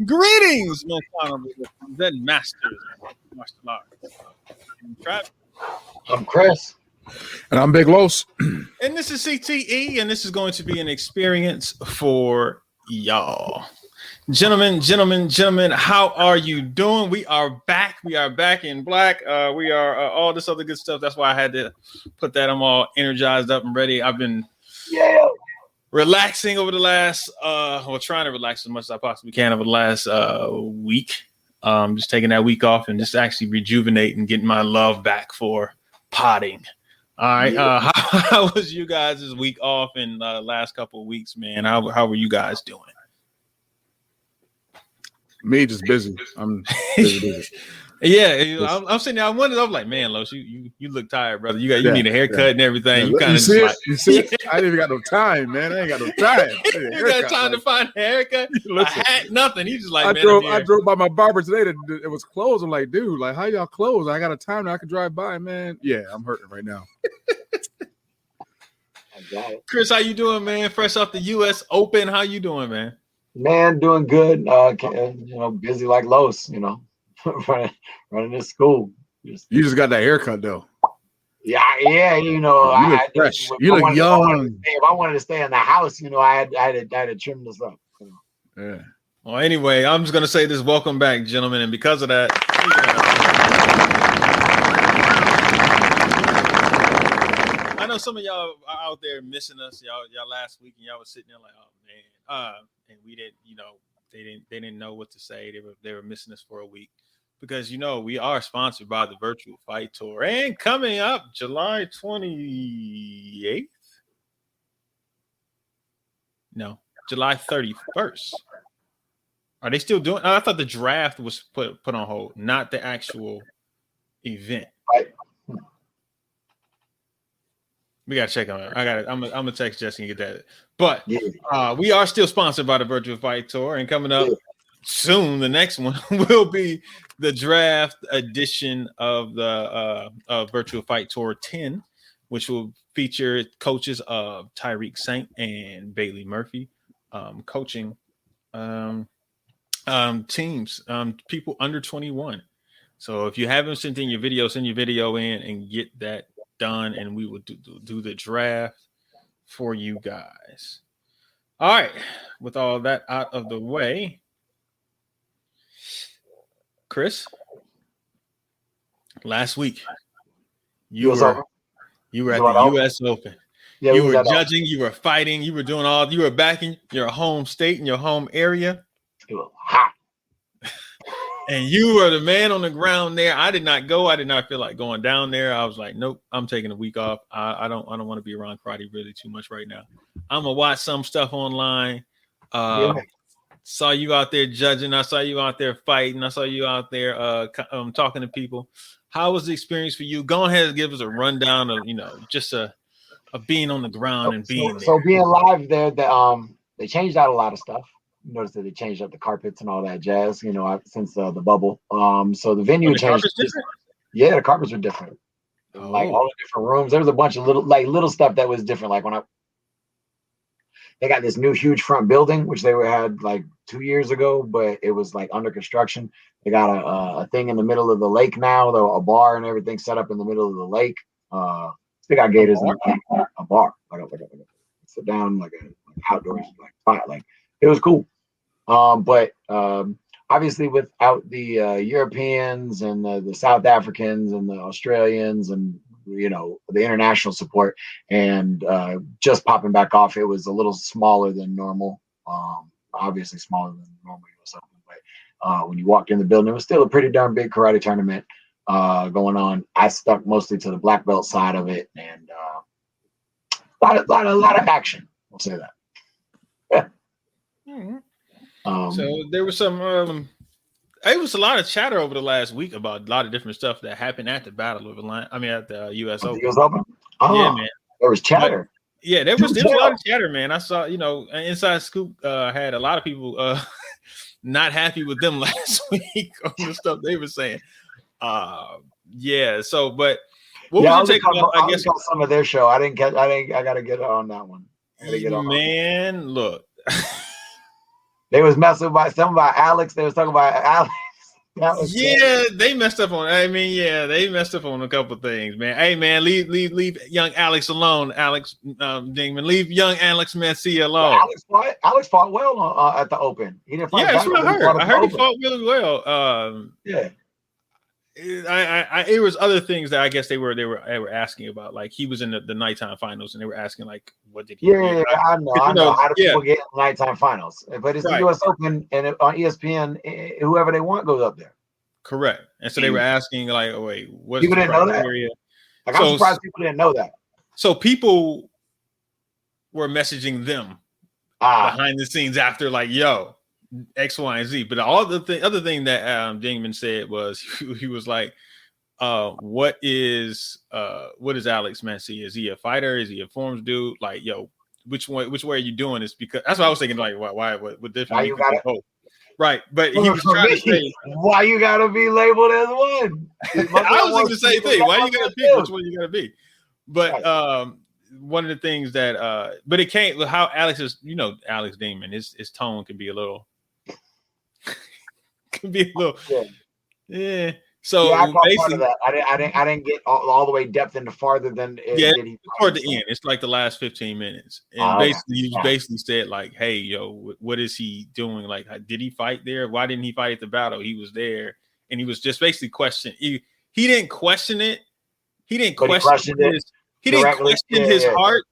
Greetings, most honorable Zen masters of martial arts. I'm Travis. I'm Chris. And I'm Big Los. And this is CTE, and this is going to be an experience for y'all. Gentlemen, how are you doing? We are back. We are back in black. We are all this other good stuff. That's why I had to put that. I'm all energized up and ready. I've been relaxing over the last, trying to relax as much as I possibly can over the last week. Just taking that week off and just actually rejuvenating, getting my love back for potting. All right. How was you guys this week off in the last couple of weeks, man? How were you guys doing? Me, just busy. I'm busy. Yeah, I'm sitting there. I wondered. I'm like, man, Los, you look tired, brother. You need a haircut and everything. Yeah. You kind of see like, you see it? I ain't even got no time, man. I ain't got no time. You got time to find a haircut, a hat, nothing. He just like, I drove by my barber today. It was closed. I'm like, dude, like, how y'all close? I got a time that I can drive by, man. Yeah, I'm hurting right now. Chris, how you doing, man? Fresh off the U.S. Open, how you doing, man? Man, doing good. Busy like Los. Running this school. You just got that haircut though. Yeah. You look fresh. You look young. If I wanted to stay in the house, I had to trim this up. Yeah. Well, anyway, I'm just gonna say this: welcome back, gentlemen, and because of that. I know some of y'all are out there missing us. Y'all last week, and y'all was sitting there like, oh man, and we didn't, they didn't know what to say. They were missing us for a week because we are sponsored by the Virtual Fight Tour, and coming up July 28th. No, July 31st. Are they still doing? I thought the draft was put on hold, not the actual event. Right. We gotta check on it. I'm gonna text Jesse and get that. But we are still sponsored by the Virtual Fight Tour, and coming up soon, the next one will be the draft edition of the Virtual Fight Tour 10, which will feature coaches of Tyreek Saint and Bailey Murphy, coaching teams, people under 21. So if you haven't sent in your video, send your video in and get that done, and we will do the draft for you guys. All right, with all that out of the way, Chris, last week you were at the U.S. Open. Yeah, you were judging, you were fighting, you were backing your home state and your home area. It was hot. And you were the man on the ground there. I did not go. I did not feel like going down there. I was like, nope, I'm taking a week off. I don't want to be around karate really too much right now. I'm gonna watch some stuff online. Saw you out there judging. I saw you out there fighting. I saw you out there talking to people. How was the experience for you? Go ahead and give us a rundown of just a being on the ground and being there. So being live there, they changed out a lot of stuff. Notice that they changed up the carpets and all that jazz, since the bubble. So the venue changed. Yeah, the carpets were different. Like all the different rooms. There was a bunch of little stuff that was different. Like they got this new huge front building, which they had like 2 years ago, but it was like under construction. They got a thing in the middle of the lake now, though, a bar and everything set up in the middle of the lake. They got gators in a bar, like a sit down, like outdoors, like it was cool. But obviously without the Europeans and the South Africans and the Australians and the international support and just popping back off, it was a little smaller than normal. Obviously smaller than normal US Open, but when you walked in the building, it was still a pretty darn big karate tournament going on. I stuck mostly to the black belt side of it, and a lot of action. We'll say that. Yeah. Mm-hmm. So there was some it was a lot of chatter over the last week about a lot of different stuff that happened at the Battle of Atlantic. I mean, at the US Open. Yeah, man. There was chatter. There was a lot of chatter, man. I saw, Inside Scoop had a lot of people not happy with them last week on the stuff they were saying. But What was your take about? I guess on some of their show. I got to get on that one. Man, look. They was messing about something about Alex. They was talking about Alex. They messed up on. I mean, they messed up on a couple things, man. Hey, man, leave young Alex alone, Alex Dingmann. Leave young Alex Mancilla alone. Alex fought well at the Open. He didn't fight. Yeah, that's what I heard. I heard he fought really well. Yeah. It was other things that I guess they were asking about. Like he was in the nighttime finals, and they were asking like, what did he? Yeah, I know. How do people get in the nighttime finals? But it's the U.S. Open, and on ESPN, whoever they want goes up there. Correct. And so they were asking like, oh, wait, what? People didn't know that. Like I'm surprised people didn't know that. So people were messaging them behind the scenes after, like, yo, X, Y, and Z. But other thing that Dingmann said was he was like, what is Alex Mancilla? Is he a fighter? Is he a forms dude? Like, yo, which way are you doing this? Because that's what I was thinking, like, what different? You got it. Both. Right, but he was trying to say, why you gotta be labeled as one? I was thinking the same thing. Why you gotta pick which one you gotta be? But one of the things that but it can't how Alex is, Alex Dingmann, his tone can be a little So I basically, part of that. I didn't get all the way depth into farther than toward the end. It's like the last 15 minutes, and basically said like, "Hey, yo, what is he doing? Like, did he fight there? Why didn't he fight at the battle? He was there, and he was just basically questioning. He didn't question it. He didn't question his heart,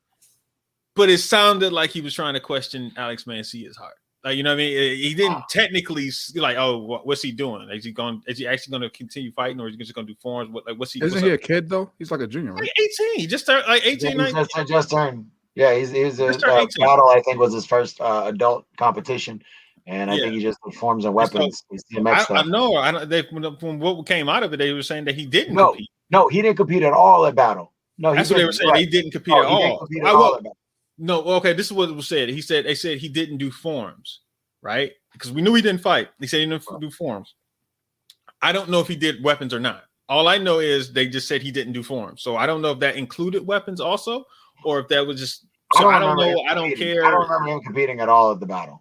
but it sounded like he was trying to question Alex Mancilla's heart. Like, you know what I mean? He didn't technically like, oh, what's he doing? Is he actually going to continue fighting, or is he just going to do forms? What's he? Isn't he a kid though? He's like a junior, right? Like 18. He just turned like 18. He just turned. Yeah, he's battle. I think was his first adult competition, and I think he just did forms and weapons. I know. From what came out of it, they were saying that he didn't compete. No, he didn't compete at all at battle. No, that's what they were saying. Right. He didn't compete at all. No, okay. This is what was said. They said he didn't do forms, right? Because we knew he didn't fight. He said he didn't do forms. I don't know if he did weapons or not. All I know is they just said he didn't do forms. So I don't know if that included weapons also, or if that was just. So I don't know. I don't care. I don't remember him competing at all at the battle.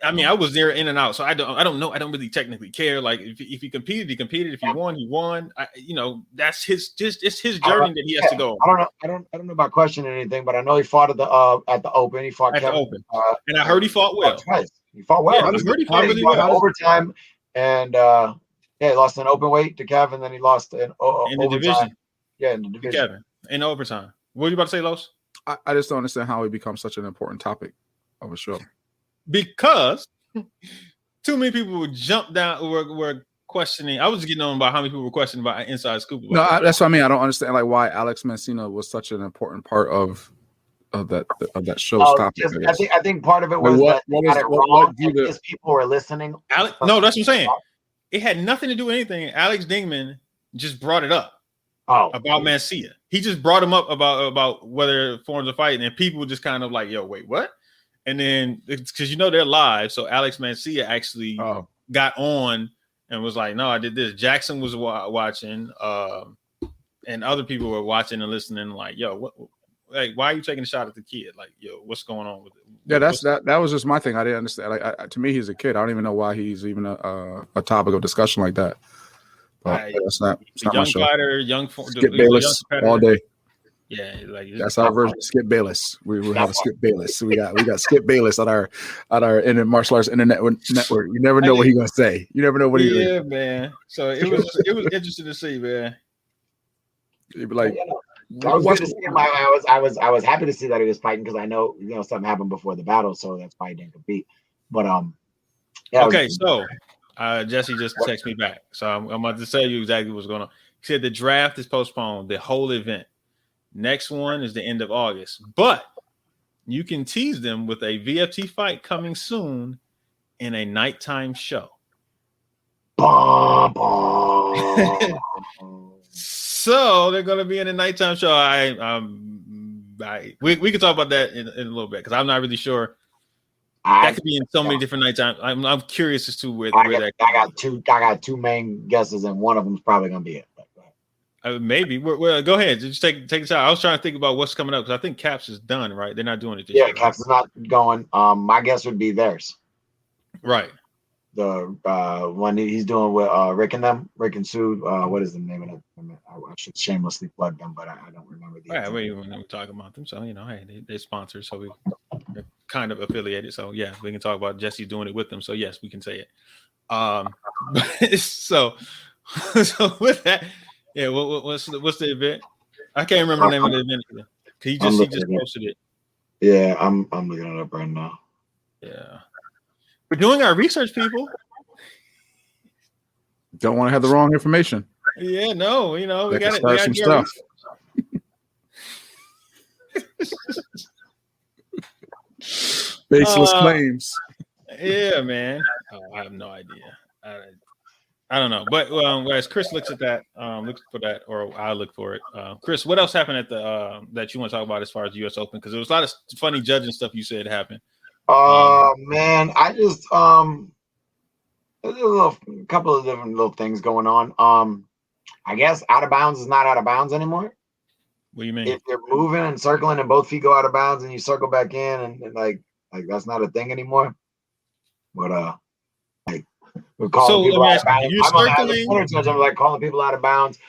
I mean, I was there in and out, so I don't know. I don't really technically care. Like if he competed, he competed. If he won, he won. That's it's his journey that he has to go. I don't know about questioning anything, but I know he fought at the Open. He fought Kevin, the Open, and I heard he fought well. He fought well. Yeah, I heard he fought really well. Overtime, and he lost an open weight to Kevin. Then he lost in the division. Yeah, in the division. Kevin in overtime. What were you about to say, Los? I just don't understand how it becomes such an important topic of a show. Because too many people would jump down were questioning. I was just getting on about how many people were questioning about Inside Scoop. No, that's what I mean. I don't understand like why Alex Mancilla was such an important part of that show's topic. I think part of it was because people were listening. No, that's what I'm saying. It had nothing to do with anything. Alex Dingmann just brought it up about Mancilla. He just brought him up about whether forms of fighting, and people were just kind of like, "Yo, wait, what?" And then it's because they're live, so Alex Mancilla actually got on and was like, "No, I did this." Jackson was watching, and other people were watching and listening. Like, "Yo, what? Like, why are you taking a shot at the kid? Like, yo, what's going on with it?" Yeah, that was just my thing. I didn't understand. Like, to me, he's a kid. I don't even know why he's even a topic of discussion like that. But that's not young fighter, Skip Bayless all day. Yeah, like that's our version of Skip Bayless. We have a Skip Bayless. So we got Skip Bayless on our martial arts internet network. You never know what he's gonna say. You never know what he's gonna say. Yeah, man. So it was interesting to see, man. You'd be like, I was good to see him. I was happy to see that he was fighting because I know something happened before the battle, so that's why he didn't compete. But okay, so Jesse just texted me back, so I'm about to tell you exactly what's going on. He said the draft is postponed, the whole event. Next one is the end of August, but you can tease them with a VFT fight coming soon in a nighttime show. So they're going to be in a nighttime show. We can talk about that in a little bit because I'm not really sure. That could be in so many different nighttime. I'm curious as to where that. I got two main guesses, and one of them is probably going to be it. Maybe. Well, go ahead. Just take a shot. I was trying to think about what's coming up because I think Caps is done, right? They're not doing it this year. Caps is not going. My guess would be theirs. Right. The one he's doing with Rick and Sue. What is the name of it? I should shamelessly plug them, but I don't remember the. Right, we're talking about them, so hey, they sponsor, so they're kind of affiliated. So yeah, we can talk about Jesse doing it with them. So yes, we can say it. So with that, yeah. What's the event? I can't remember the name of the event. He just posted it. Yeah, I'm looking it up right now. Yeah, we're doing our research, people. Don't want to have the wrong information. Yeah, no, we got start some stuff. Baseless claims. Yeah, man. I have no idea. I don't know. But as Chris looks at that, looks for that, or I look for it. Chris, what else happened at the that you want to talk about as far as the U.S. Open? Because there was a lot of funny judging stuff you said happened. Man, I just there's a couple of different little things going on. I guess out of bounds is not out of bounds anymore. What do you mean? If you're moving and circling and both feet go out of bounds and you circle back in and like that's not a thing anymore. But we're calling people out of bounds. I'm like calling people out of bounds.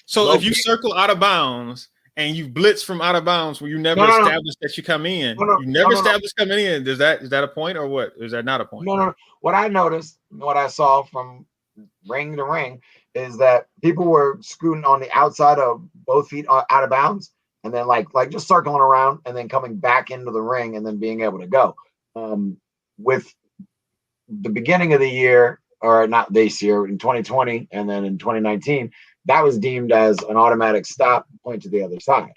So if you circle out of bounds and you blitz from out of bounds where you never established that you come in, you never established coming in. Is that a point or what? Is that not a point? No. What I noticed, what I saw from ring to ring, is that people were scooting on the outside of both feet out of bounds, and then like just circling around and then coming back into the ring and then being able to go. With the beginning of the year, or not this year, in 2020 and then in 2019, that was deemed as an automatic stop, point to the other side.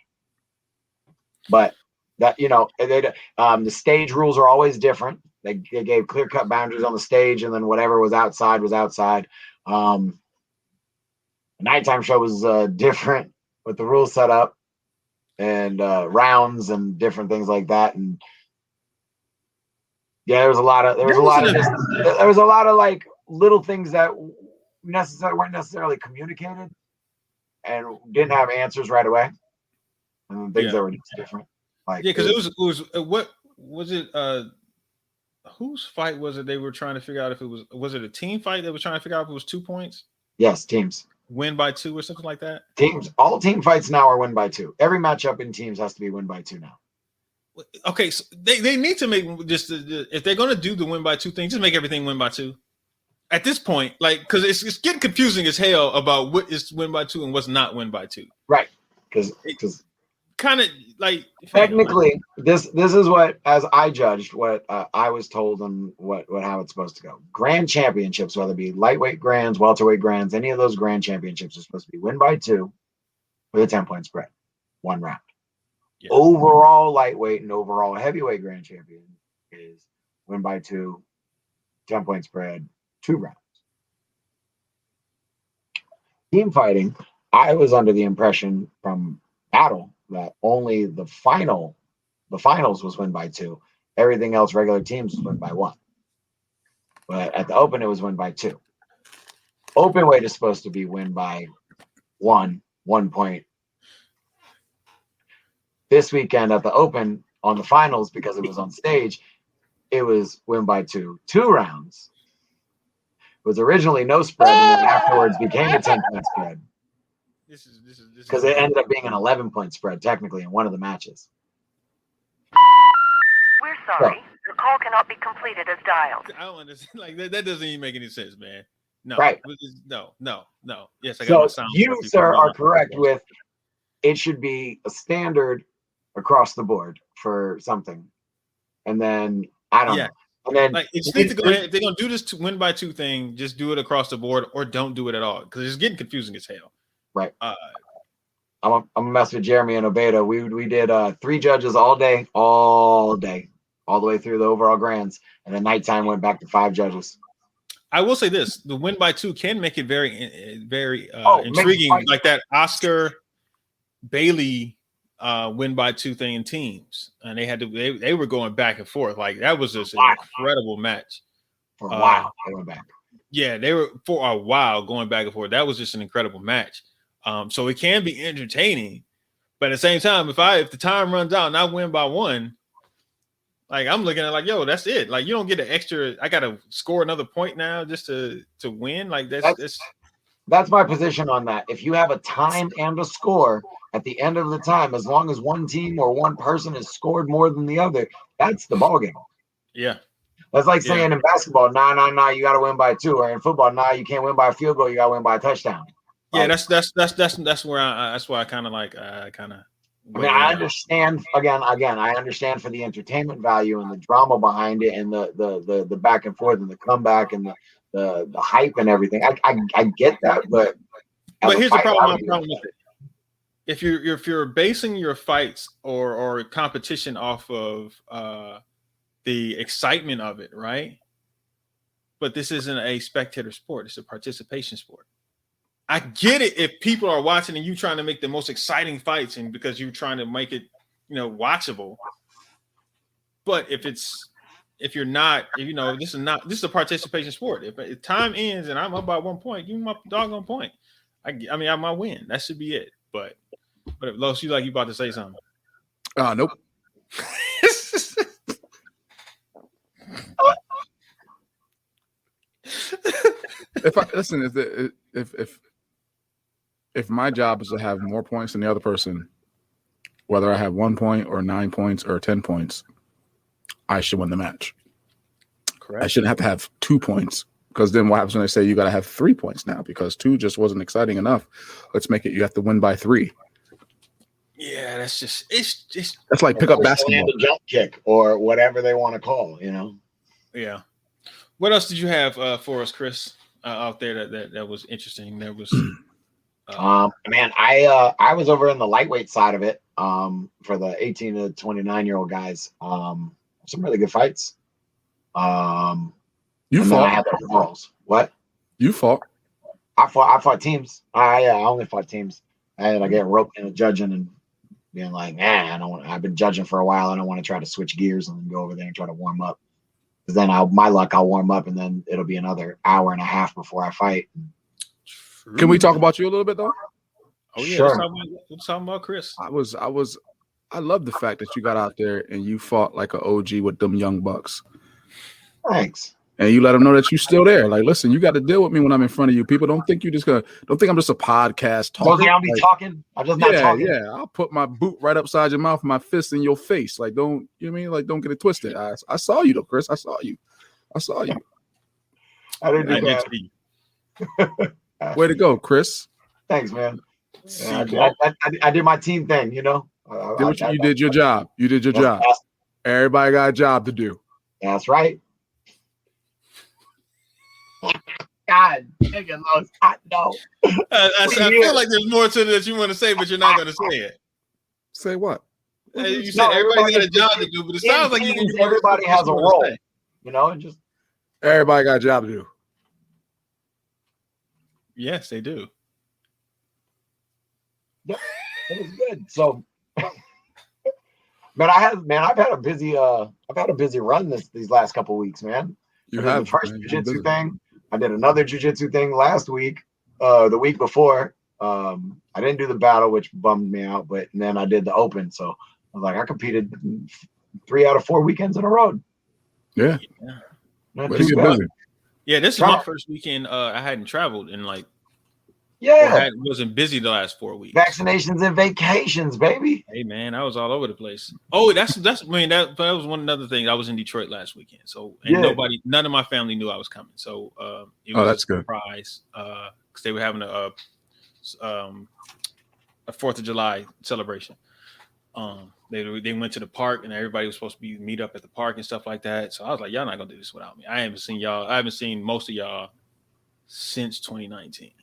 But that, the stage rules are always different. They gave clear-cut boundaries on the stage, and then whatever was outside was outside. The nighttime show was different with the rules set up and rounds and different things like that. And yeah, there was a lot of like little things that weren't necessarily communicated and didn't have answers right away, and things that were just different. Like because it was what was it? Whose fight was it? They were trying to figure out if it was it a team fight? They were trying to figure out if it was 2 points. Yes, teams win by 2 or something like that. Teams, all team fights now are win by 2. Every matchup in teams has to be win by 2 now. Okay, so they need to make just if they're going to do the win by 2 thing, just make everything win by 2. At this point, like because it's getting confusing as hell about what is win by 2 and what's not win by 2. Right, because kind of like technically this is what, as I judged, what I was told and how it's supposed to go. Grand championships, whether it be lightweight grands, welterweight grands, any of those grand championships are supposed to be win by 2 with a 10-point spread, 1 round. Yes. Overall lightweight and overall heavyweight grand champion is win by 2, 10-point spread, 2 rounds. Team fighting, I was under the impression from Battle that only the finals was win by 2. Everything else, regular teams, was win by 1. But at the Open, it was win by 2. Open weight is supposed to be win by 1 point. This weekend at the Open on the finals, because it was on stage, it was win by 2 rounds. It was originally no spread, and then afterwards became a 10-point spread. This is because it ended up being an 11-point spread technically in one of the matches. We're sorry. Your call cannot be completed as dialed. I don't understand. Like that doesn't even make any sense, man. No. Right. No. Yes, I got my sound. You, sir, are correct with it should be a standard across the board for something. And then I don't know. And then like it's need to go ahead. If they're gonna do this to win by 2 thing, just do it across the board or don't do it at all. Because it's getting confusing as hell. Right. I'm a mess with Jeremy and Obeda. We did 3 judges all day, all the way through the overall grands, and then nighttime went back to 5 judges. I will say this: the win by 2 can make it very intriguing, like that Oscar Bailey win by 2 thing in teams, and they were going back and forth. Like that was just an incredible match for a while. They went back. Yeah, they were for a while going back and forth. That was just an incredible match. So it can be entertaining, but at the same time, if the time runs out and I win by one, like I'm looking at like, yo, that's it. Like you don't get an extra. I got to score another point now just to win. Like that's my position on that. If you have a time and a score at the end of the time, as long as one team or one person has scored more than the other, that's the ball game. Yeah. That's like saying in basketball, nah, you got to win by 2, or in football, nah, you can't win by a field goal, you got to win by a touchdown. Yeah, that's where I kind of like kind of. I mean, I understand again. I understand for the entertainment value and the drama behind it, and the back and forth and the comeback and the hype and everything. I get that, but here's the problem. With it. If you're basing your fights or competition off of the excitement of it, right? But this isn't a spectator sport; it's a participation sport. I get it if people are watching and you trying to make the most exciting fights, and because you're trying to make it, watchable. But if you're not, this is a participation sport. If time ends and I'm up by 1 point, give me my doggone point. I might win. That should be it. But if Los, you about to say something? Nope. If my job is to have more points than the other person, whether I have 1 point or 9 points or 10 points, I should win the match. Correct. I shouldn't have to have 2 points, because then what happens when they say you got to have 3 points now because 2 just wasn't exciting enough? Let's make it you have to win by 3. Yeah, that's just it's that's like pick up basketball, a jump kick or whatever they want to call, Yeah. What else did you have for us, Chris, out there that was interesting? There was. Man, I was over in the lightweight side of it. For the 18 to 29-year-old guys. Some really good fights. You fought. I had the balls. What? You fought. I fought teams. I only fought teams. I get roped into judging and being like, man, I've been judging for a while. I don't want to try to switch gears and then go over there and try to warm up. Because then I'll warm up and then it'll be another hour and a half before I fight. Can we talk about you a little bit though? Oh yeah, sure. Let's talk about Chris. I love the fact that you got out there and you fought like an OG with them young bucks. Thanks. And you let them know that you're still there. Like, listen, you got to deal with me when I'm in front of you. People don't think I'm just a podcast talker. Don't think I'll be talking. I'm just not talking. Yeah. I'll put my boot right upside your mouth, my fist in your face. Like, don't get it twisted. I saw you though, Chris. I saw you. I didn't do that. Way to go, Chris. Thanks, man. Yeah, I did my team thing, you did your job. You did your job. Everybody got a job to do. That's right. God, nigga, I know. I feel like there's more to it that you want to say, but you're not going to say it. Say what? You said everybody got a job to do, but it sounds like everybody has a role. Just everybody got a job to do. Yes, they do. Yep, it was good. So, I've had a busy run these last couple of weeks, man. You have the first jiu-jitsu thing. I did another jiu-jitsu thing last week. The week before, I didn't do the battle, which bummed me out. But then I did the open, so I was like, I competed 3 out of 4 weekends in a row. Yeah. Yeah, this is my first weekend. I hadn't traveled in like. Yeah, wasn't busy the last 4 weeks. Vaccinations and vacations, baby. Hey man, I was all over the place. Oh, that was one another thing. I was in Detroit last weekend, so none of my family knew I was coming. So it was that's a surprise because they were having a 4th of July celebration. They went to the park and everybody was supposed to meet up at the park and stuff like that. So I was like, y'all not gonna do this without me. I haven't seen most of y'all since 2019.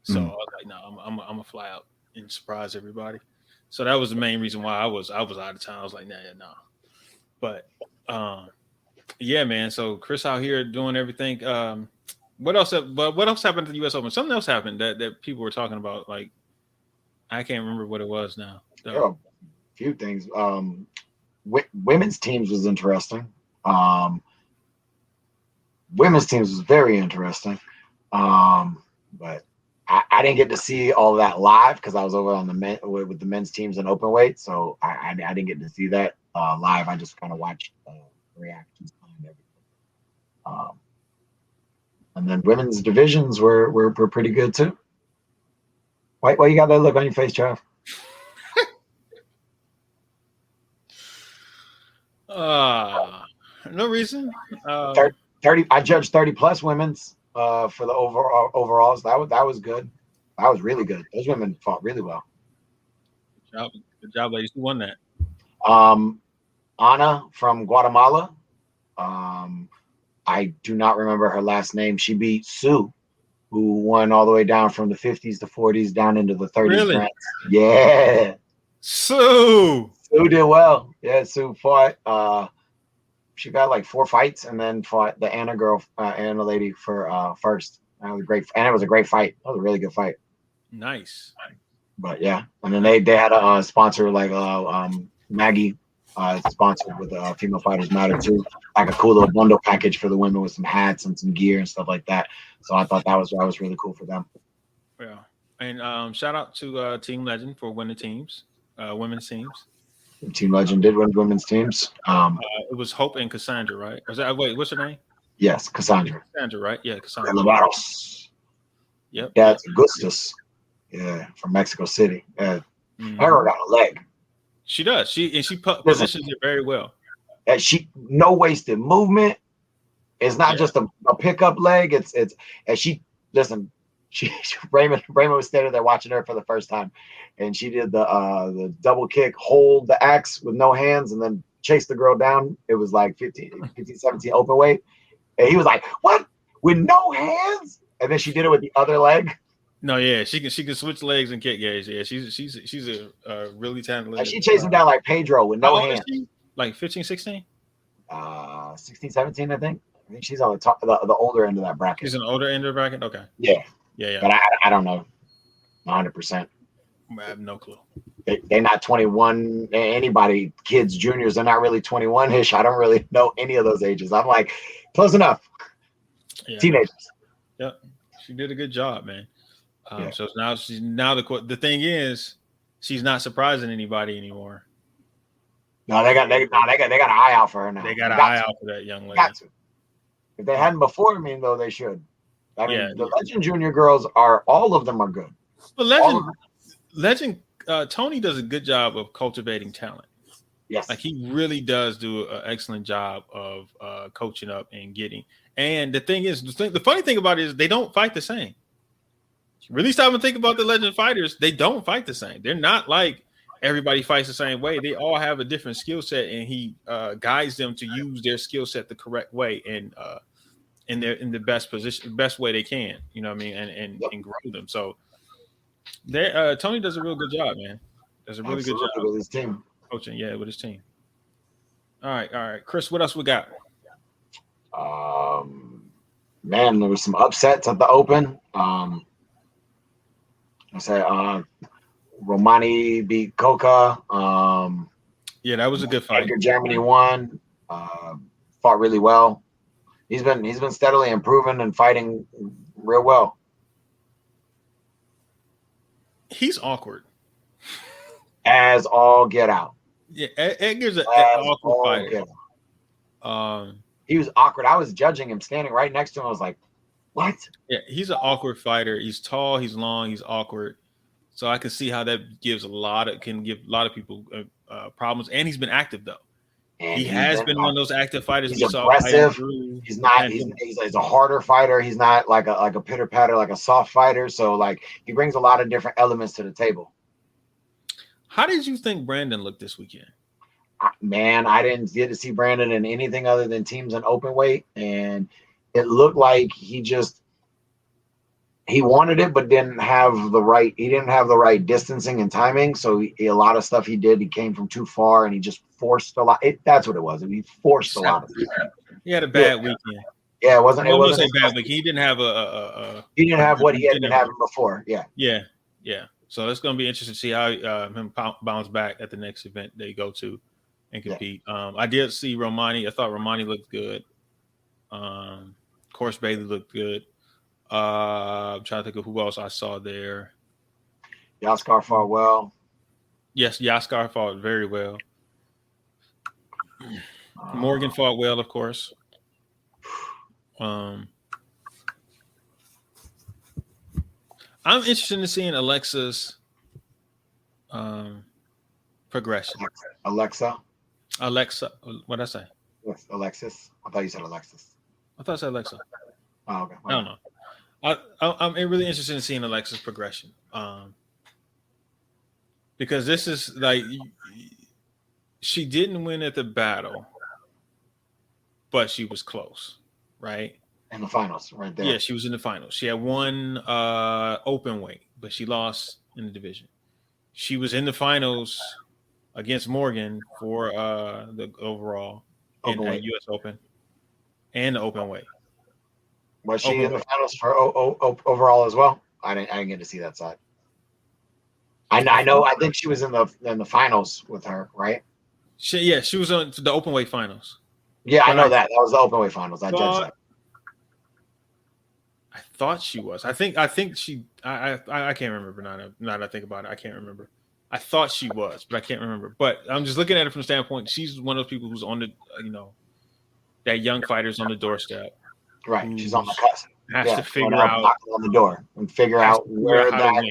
So I was like, no, I'm gonna fly out and surprise everybody. So that was the main reason why I was out of town. I was like, nah. But yeah, man. So Chris out here doing everything. What else happened at the US Open? Something else happened that people were talking about. Like, I can't remember what it was now. A few things. Women's teams was interesting. Women's teams was very interesting. But I didn't get to see all of that live because I was over on the men with the men's teams in open weight, so I didn't get to see that live. I just kind of watched reactions behind everything. And then women's divisions were pretty good too. Why you got that look on your face, Trav? No reason. 30. I judged 30+ women's for the overalls. That was good. That was really good. Those women fought really well. Good job, ladies. Who won that? Ana from Guatemala. I do not remember her last name. She beat Sue, who won all the way down from the 50s to 40s down into the 30s. Really? Yeah. Sue did well. Yeah, Sue fought. She got like 4 fights and then fought the Anna lady for first. That was great, and it was a great fight. That was a really good fight. Nice. But yeah, and then they had a sponsor like Maggie sponsored with Female Fighters Matter too, like a cool little bundle package for the women with some hats and some gear and stuff like that. So I thought that was really cool for them. Yeah, and shout out to Team Legend for winning teams, women's teams. Team Legend did win women's teams. It was Hope and Cassandra, right? Was that what's her name? Yes, Cassandra. Cassandra, right? Yeah, Cassandra. Yep. That's Augustus. Yeah, from Mexico City. Yeah. Her got a leg. She does. She positions it very well. And she no wasted movement. It's not just a pickup leg. It's and she listen. Raymond was standing there watching her for the first time, and she did the double kick, hold the axe with no hands, and then chase the girl down. It was like 15, 17 open weight, and he was like, "What? With no hands?" And then she did it with the other leg. No, yeah, she can switch legs and kick. Yeah, she's a really talented. And she chased him down like Pedro with no hands. Like 15, 16? 16, 17, I think. I think she's on the top, the older end of that bracket. She's on the older end of the bracket. Okay. Yeah. Yeah. But I don't know, 100%. I have no clue. They're not 21. Anybody, kids, juniors, they're not really 21-ish. I don't really know any of those ages. I'm like, close enough. Yeah. Teenagers. Yep. She did a good job, man. So now the thing is, she's not surprising anybody anymore. No, they got an eye out for her now. They got an eye out for that young lady. Got to. If they hadn't before me, though, they should. I mean, the Legend Junior girls all of them are good. But Legend Tony does a good job of cultivating talent. Yes. Like he really does do an excellent job of coaching up and getting. And the thing is, the funny thing about it is they don't fight the same. Really stop and think about the Legend fighters. They don't fight the same. They're not like everybody fights the same way. They all have a different skill set, and he guides them to use their skill set the correct way and in the best position, best way they can. You know what I mean? And grow them. So Tony does a real good job, man. Does a really good job with his team coaching. Yeah, with his team. All right, Chris. What else we got? Man, there was some upsets at the Open. I said Romani beat Coca. Yeah, that was a good fight. Germany won. Fought really well. He's been steadily improving and fighting real well. He's awkward. As all get out. Yeah, Edgar's an awkward fighter. He was awkward. I was judging him standing right next to him. I was like, what? Yeah, he's an awkward fighter. He's tall, he's long, he's awkward. So I can see how that can give a lot of people problems. And he's been active though. And he has been one of those active fighters. He's aggressive. He's not. He's a harder fighter. He's not like a pitter patter, like a soft fighter. So like he brings a lot of different elements to the table. How did you think Brandon looked this weekend? Man, I didn't get to see Brandon in anything other than teams and open weight, and it looked like he wanted it, but didn't have the right. He didn't have the right distancing and timing. So a lot of stuff he did, he came from too far, and he just forced a lot. That's what it was. He forced a lot of stuff. He had a bad weekend. Yeah, it wasn't. It wasn't a bad week. He didn't have He didn't have what he had been having before. Yeah. So it's going to be interesting to see how him bounce back at the next event they go to and compete. I did see Romani. I thought Romani looked good. Of course, Bailey looked good. I'm trying to think of who else I saw there. Yaskar fought well. Yes, Yaskar fought very well. Morgan fought well, of course. I'm interested in seeing Alexa's progression. Alexa. What did I say? Yes, Alexis. I thought you said Alexis. I thought I said Alexa. Oh, okay. I don't know. I'm really interested in seeing Alexa's progression. Because this is like she didn't win at the battle, but she was close, right? In the finals, right there. Yeah, she was in the finals. She had one open weight, but she lost in the division. She was in the finals against Morgan for the overall in U.S. Open and the open weight. Was she in the finals for overall as well? I didn't get to see that side. I know. I think she was in the finals with her, right? She was on the open weight finals. Yeah, I know that. That was the open weight finals. I judged that. I thought she was. I think she. I can't remember now that I think about it. I can't remember. I thought she was, but I can't remember. But I'm just looking at it from the standpoint. She's one of those people who's on the, that young fighter's on the doorstep. Right. She's on the cusp. Has to figure out knocking on the door and figure out where that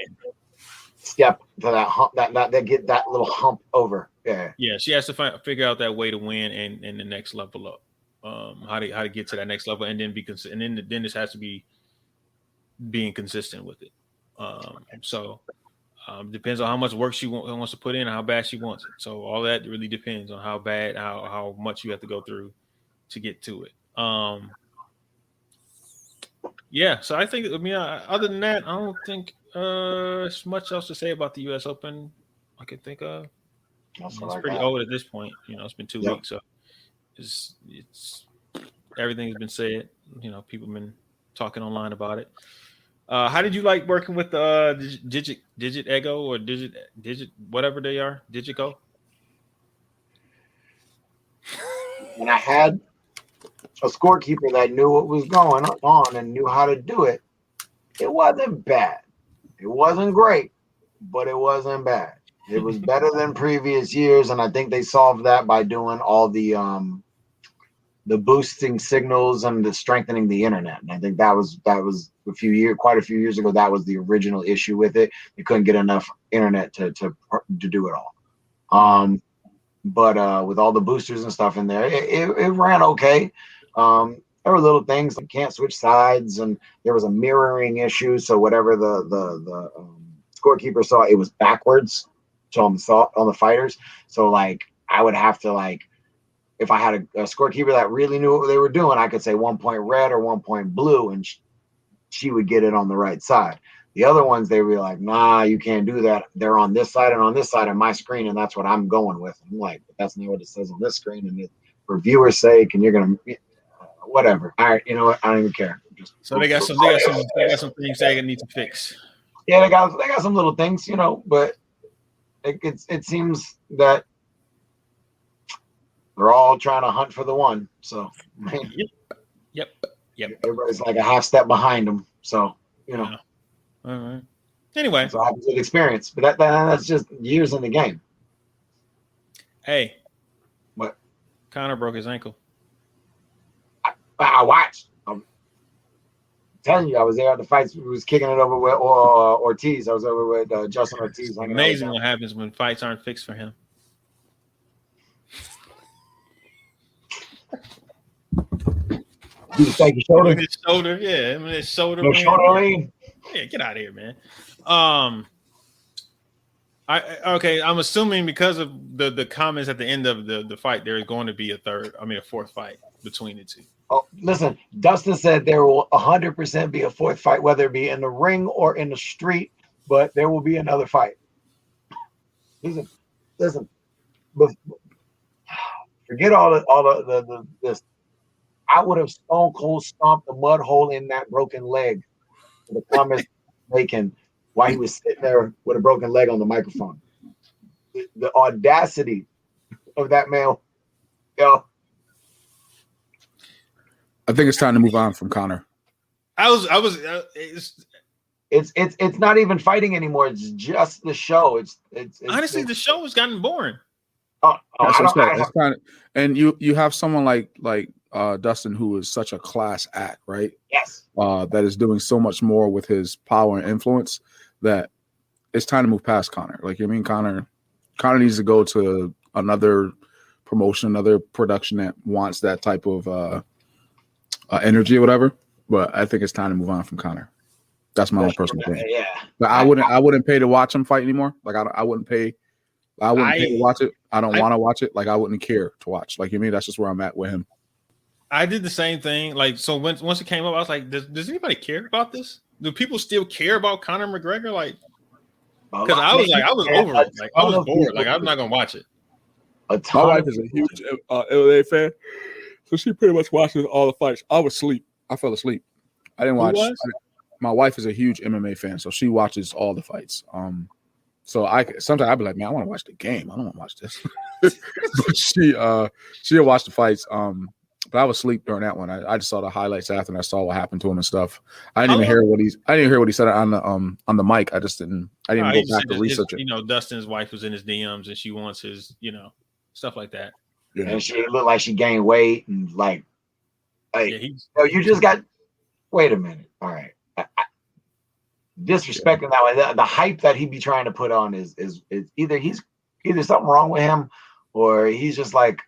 step to that hump that get that little hump over. Yeah. Yeah. She has to figure out that way to win and the next level up. How to get to that next level and then be consistent. And then this has to be being consistent with it. Depends on how much work she wants to put in and how bad she wants it. So all that really depends on how bad, how much you have to go through to get to it. Yeah. So I think, other than that, I don't think there's much else to say about the U.S. Open I could think of. It's pretty old at this point. It's been 2 weeks, so it's everything's been said. People have been talking online about it. How did you like working with Digit Ego or Digit whatever they are, Digico? And I had a scorekeeper that knew what was going on and knew how to do it. It wasn't bad. It wasn't great, but it wasn't bad. It was better than previous years, and I think they solved that by doing all the boosting signals and the strengthening the internet. And I think that was quite a few years ago. That was the original issue with it. They couldn't get enough internet to do it all. But with all the boosters and stuff in there, it ran okay. There were little things like can't switch sides, and there was a mirroring issue. So whatever the scorekeeper saw, it was backwards. So on the fighters. So like I would have to if I had a scorekeeper that really knew what they were doing, I could say 1 point red or 1 point blue, and she would get it on the right side. The other ones, they were like, nah, you can't do that. They're on this side and on this side of my screen, and that's what I'm going with. I'm like, but that's not what it says on this screen, and for viewers' sake, and you're gonna whatever. All right, you know what? I don't even care. So they got some things they need to fix. Yeah, they got some little things, but it seems that they're all trying to hunt for the one. So, Yep. Everybody's like a half step behind them. So, Yeah. All right. Anyway. So I have a good experience. But that's just years in the game. Hey. What? Connor broke his ankle. I watched. I'm telling you, I was there at the fights. We was kicking it over with Ortiz. I was over with Justin Ortiz. Amazing what happens when fights aren't fixed for him. His shoulder. His shoulder, yeah. His shoulder. No shoulder lean. Yeah, get out of here, man. I'm assuming because of the comments at the end of the fight, there is going to be a fourth fight between the two. Oh, listen, Dustin said there will 100% be a fourth fight, whether it be in the ring or in the street, but there will be another fight. Listen. Forget all the this. I would have stone cold stomped the mud hole in that broken leg. The comments making while he was sitting there with a broken leg on the microphone. The audacity of that man. I think it's time to move on from Connor. It's not even fighting anymore. It's just the show. It's honestly the show has gotten boring. That's what I said. It's kind of, and you have someone like Dustin, who is such a class act, right? Yes. That is doing so much more with his power and influence that it's time to move past Connor. Like, I mean, Connor needs to go to another promotion, another production that wants that type of energy or whatever. But I think it's time to move on from Connor. That's my own personal opinion. Yeah. But I wouldn't pay to watch him fight anymore. Like, I wouldn't pay. I wouldn't pay to watch it. I don't want to watch it. Like, I wouldn't care to watch. Like, you mean, that's just where I'm at with him. I did the same thing. Like, so once it came up, I was like, does anybody care about this? Do people still care about Conor McGregor? Like, because I was over it. Like, I was bored. Like, I'm not gonna watch it. My wife is a huge MMA fan, so she pretty much watches all the fights. I was asleep. I fell asleep. I didn't watch. My wife is a huge MMA fan, so she watches all the fights. So sometimes I'd be like, man, I want to watch the game. I don't want to watch this. But she'll watch the fights. But I was asleep during that one. I just saw the highlights after, and I saw what happened to him and stuff. I didn't even hear what he said on the mic. I didn't go back to research it. You know, Dustin's wife was in his DMs, and she wants his, stuff like that. Yeah. And she looked like she gained weight and you just got. Wait a minute. All right. Disrespecting that way. The hype that he be trying to put on is either something wrong with him, or he's just like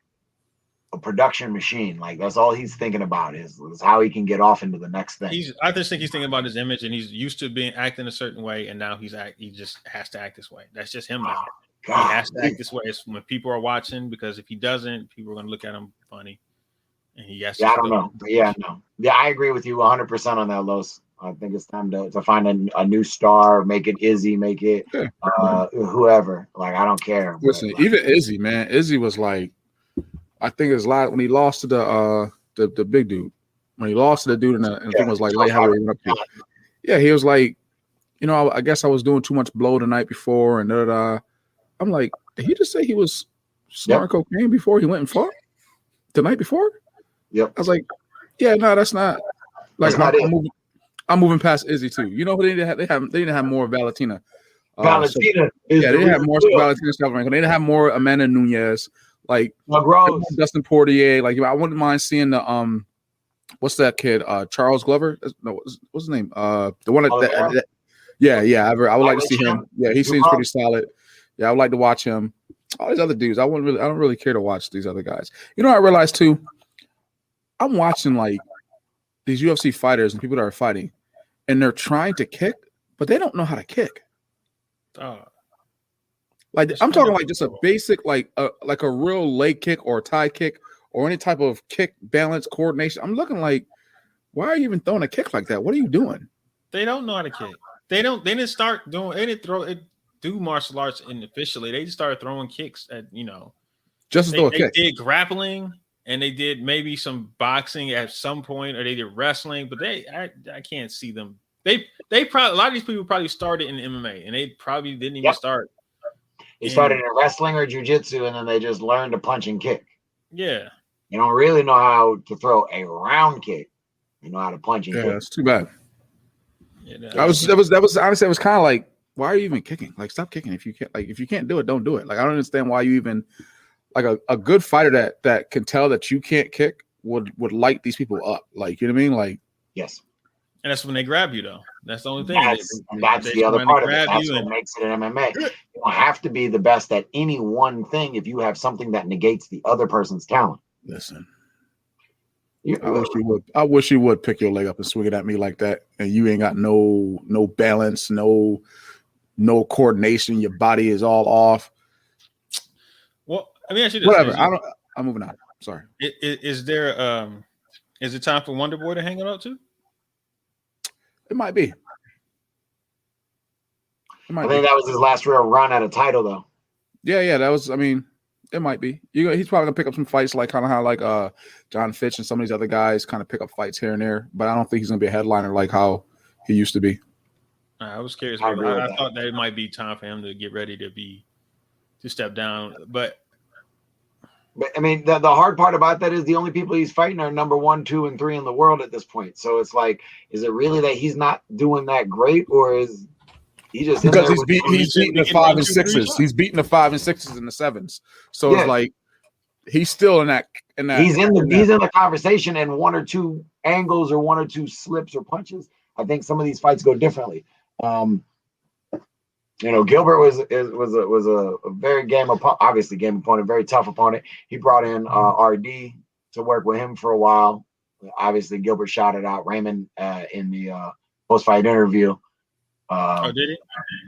a production machine. Like, that's all he's thinking about is how he can get off into the next thing. I just think he's thinking about his image, and he's used to acting a certain way, and now he just has to act this way. That's just him now. He has to act this way. It's when people are watching, because if he doesn't, people are going to look at him funny. And he has to. I don't know. But yeah, I agree with you 100% on that, Los. I think it's time to find a new star, make it Izzy, make it whoever. Like, I don't care. Listen, even Izzy, man. Izzy was like, I think it's like when he lost to the big dude. When he lost to the dude, and I think it was like late heavyweight up here. Yeah, he was like, I guess I was doing too much blow the night before, and I'm like, did he just say he was snorting cocaine before he went and fought the night before? Yep. I was like, yeah, no, that's not. Like, I'm moving past Izzy too. You know who they didn't have more Valentina. Valentina they didn't have more Valentina stuff. They didn't have more Amanda Nunes. Like, Dustin Poirier. Like, I wouldn't mind seeing the what's that kid? Charles Glover? No, what's his name? The one that I would like to see him. Yeah, he seems pretty solid. Yeah, I would like to watch him. All these other dudes, I don't really care to watch these other guys. I realized too, I'm watching like these UFC fighters and people that are fighting, and they're trying to kick, but they don't know how to kick. Like, I'm talking like just a basic, like a real leg kick or a tie kick or any type of kick balance coordination. I'm looking like, why are you even throwing a kick like that? What are you doing? They don't know how to kick. They didn't start doing. They didn't do martial arts officially. They just started throwing kicks at just as though a kick. They did grappling. And they did maybe some boxing at some point, or they did wrestling, but I can't see them. They probably, a lot of these people probably started in MMA, and they probably didn't even start. They started in wrestling or jiu-jitsu, and then they just learned to punch and kick. Yeah. You don't really know how to throw a round kick. You know how to punch and kick. Yeah, that's too bad. Yeah, that was honestly, it was kind of like, why are you even kicking? Like, stop kicking. If you can't do it, don't do it. Like, I don't understand why you even. Like a good fighter that can tell that you can't kick would light these people up. Like, you know what I mean? Like, yes. And that's when they grab you, though. That's the only thing. That's the other part of it. That's what makes it an MMA. You don't have to be the best at any one thing if you have something that negates the other person's talent. Listen, I wish you would pick your leg up and swing it at me like that, and you ain't got no balance, no coordination. Your body is all off. Well, I mean, whatever. I'm moving on. Sorry. Is it time for Wonder Boy to hang it up too? It might be. I think that was his last real run at a title, though. Yeah. That was. I mean, it might be. He's probably gonna pick up some fights, like kind of how like John Fitch and some of these other guys kind of pick up fights here and there. But I don't think he's gonna be a headliner like how he used to be. I was curious. I thought that it might be time for him to get ready to step down, but But I mean, the hard part about that is the only people he's fighting are number 1, 2, and 3 in the world at this point. So it's like, is it really that he's not doing that great, or is he just because in there he's beating the 5 and 6s. He's beating the 5 and 6s and the 7s. So it's like he's still in that. He's in the conversation, and 1 or 2 angles or 1 or 2 slips or punches. I think some of these fights go differently. Gilbert was a very game opponent, very tough opponent. He brought in RD to work with him for a while. Obviously, Gilbert shouted out Raymond in the post-fight interview. Did he?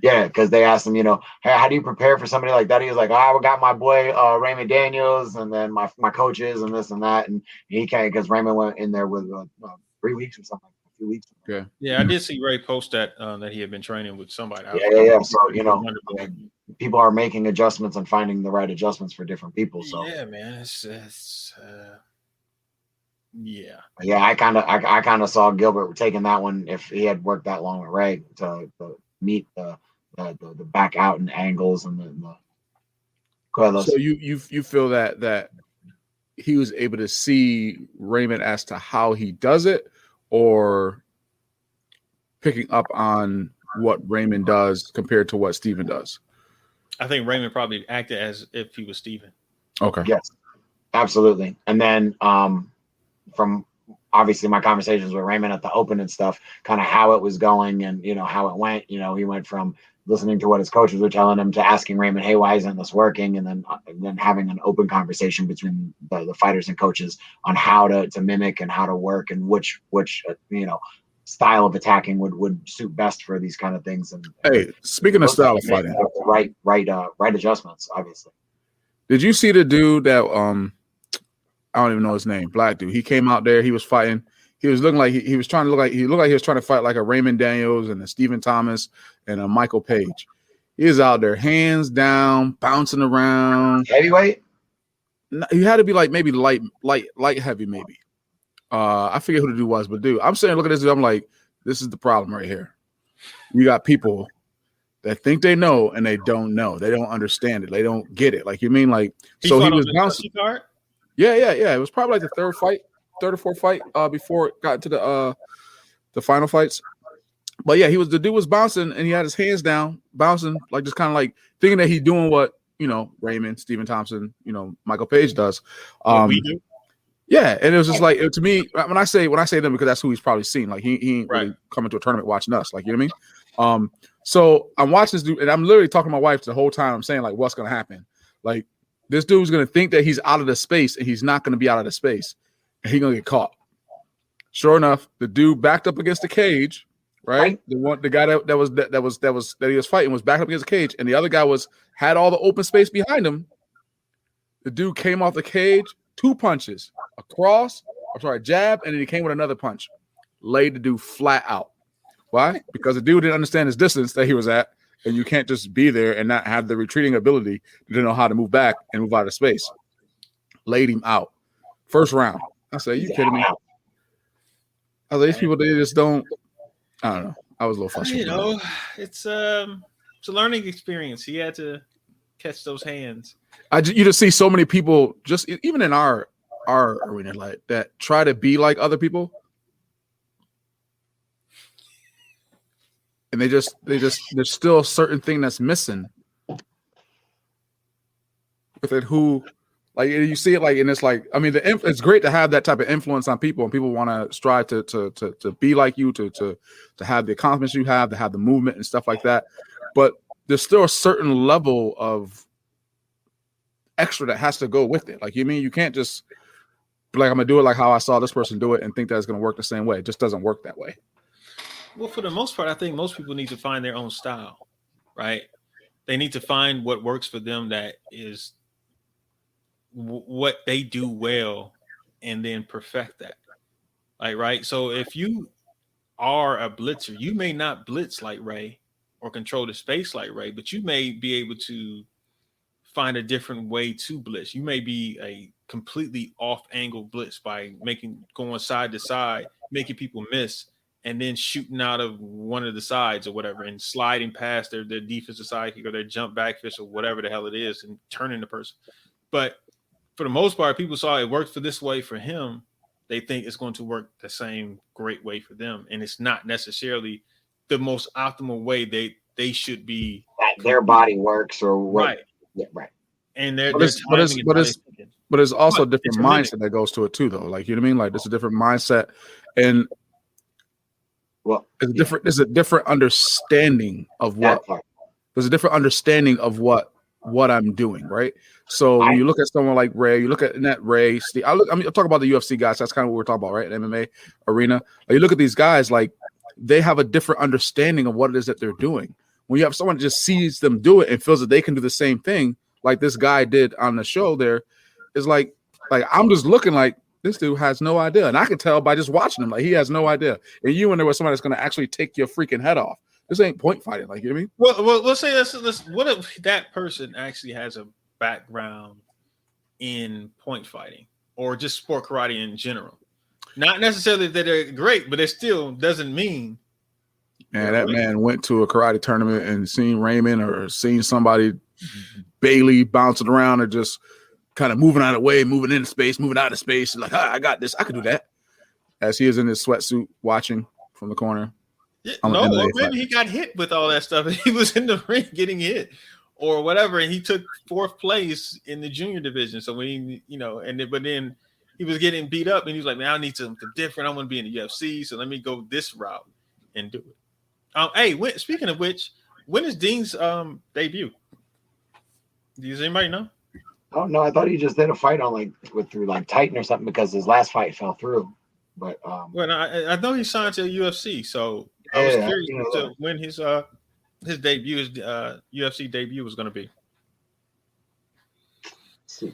Yeah, because they asked him, hey, how do you prepare for somebody like that? He was like, I got my boy Raymond Daniels, and then my coaches, and this and that, and he can't, because Raymond went in there with 3 weeks or something. 2 weeks. Yeah, I did see Ray post that he had been training with somebody. Yeah. So people are making adjustments and finding the right adjustments for different people. So yeah, man, it's yeah. Yeah, I kind of saw Gilbert taking that one if he had worked that long with Ray to meet the back out and angles and the. Go ahead, so you feel that he was able to see Raymond as to how he does it, or picking up on what Raymond does compared to what Steven does? I think Raymond probably acted as if he was Steven. Okay. Yes, absolutely. And then from obviously my conversations with Raymond at the Open and stuff, kind of how it was going and, how it went. He went from listening to what his coaches were telling him to asking Raymond, hey, why isn't this working? And then having an open conversation between the fighters and coaches on how to mimic and how to work and which style of attacking would suit best for these kind of things. And hey, speaking of style of fighting, right adjustments, obviously. Did you see the dude that I don't even know his name, black dude? He came out there, he was fighting. He was looking like he was trying to look like he was trying to fight like a Raymond Daniels and a Stephen Thomas and a Michael Page. He was out there, hands down, bouncing around. Heavyweight? He had to be like maybe light heavy, maybe. I forget who the dude was, but dude, I'm saying, look at this dude. I'm like, this is the problem right here. You got people that think they know and they don't know. They don't understand it. They don't get it. Like, you mean like, so he was bouncing. Yeah. It was probably like the third or fourth fight before it got to the final fights. But yeah, the dude was bouncing and he had his hands down, bouncing, like just kind of like thinking that he's doing what, Raymond, Stephen Thompson, Michael Page does. What we do. Yeah, and it was just like, to me, when I say them, because that's who he's probably seen. Like he ain't really coming to a tournament watching us. Like, you know what I mean? So I'm watching this dude, and I'm literally talking to my wife the whole time. I'm saying, like, what's gonna happen? Like, this dude's gonna think that he's out of the space, and he's not gonna be out of the space, and he's gonna get caught. Sure enough, the dude backed up against the cage, right? The guy that he was fighting was backed up against the cage, and the other guy had all the open space behind him. The dude came off the cage, 2 punches, jab, and then he came with another punch. Laid the dude flat out. Why? Because the dude didn't understand his distance that he was at, and you can't just be there and not have the retreating ability to know how to move back and move out of space. Laid him out. First round. I said, you kidding me? These people, they just don't. I don't know. I was a little frustrated. It's a learning experience. He had to catch those hands. You just see so many people, just even in our arena, like that, try to be like other people, and there's still a certain thing that's missing with it. Who, like, you see it, like, and it's like, I mean, it's great to have that type of influence on people, and people want to strive to be like you, to have the accomplishments you have, to have the movement and stuff like that. But there's still a certain level of extra that has to go with it. Like, you can't just be like, I'm gonna do it like how I saw this person do it and think that it's gonna work the same way. It just doesn't work that way. Well, for the most part, I think most people need to find their own style, right? They need to find what works for them, that is what they do well, and then perfect that. Like, right? So if you are a blitzer, you may not blitz like Ray or control the space like Ray, but you may be able to find a different way to blitz. You may be a completely off angle blitz by going side to side, making people miss, and then shooting out of one of the sides or whatever, and sliding past their defensive sidekick or their jump back fist or whatever the hell it is, and turning the person. But for the most part, people saw it worked for this way for him. They think it's going to work the same great way for them, and it's not necessarily the most optimal way they should be. That their body works or what? Right. Yeah, right. And but it's also a different mindset that goes to it too, though. Like, you know what I mean? Like, it's a different mindset, and it's a different understanding of what. There's a different understanding of what I'm doing, right? So when you look at someone like Ray, you look at Ray, Steve. I'm talking about the UFC guys. That's kind of what we're talking about, right? MMA arena. Like, you look at these guys, like they have a different understanding of what it is that they're doing. When you have someone that just sees them do it and feels that they can do the same thing, like this guy did on the show, there is like I'm just looking like this dude has no idea, and I can tell by just watching him, like he has no idea. And you and there was somebody that's going to actually take your freaking head off. This ain't point fighting, like, you know what I mean? Well, let's say this. What if that person actually has a background in point fighting or just sport karate in general? Not necessarily that they're great, but it still doesn't mean. Man, that man went to a karate tournament and seen Raymond or seen somebody Bailey bouncing around or just kind of moving out of the way, moving into space, moving out of space. Like, I got this. I could do that. As he is in his sweatsuit watching from the corner. Yeah, maybe he got hit with all that stuff. He was in the ring getting hit or whatever, and he took 4th place in the junior division. So when but then he was getting beat up, and he was like, "Man, I need something different. I want to be in the UFC, so let me go this route and do it." Speaking of which, when is Dean's debut? Does anybody know? Oh no, I thought he just did a fight on through Titan or something because his last fight fell through. But well, I know he signed to UFC, so I was curious to when his debut, his UFC debut was going to be. See.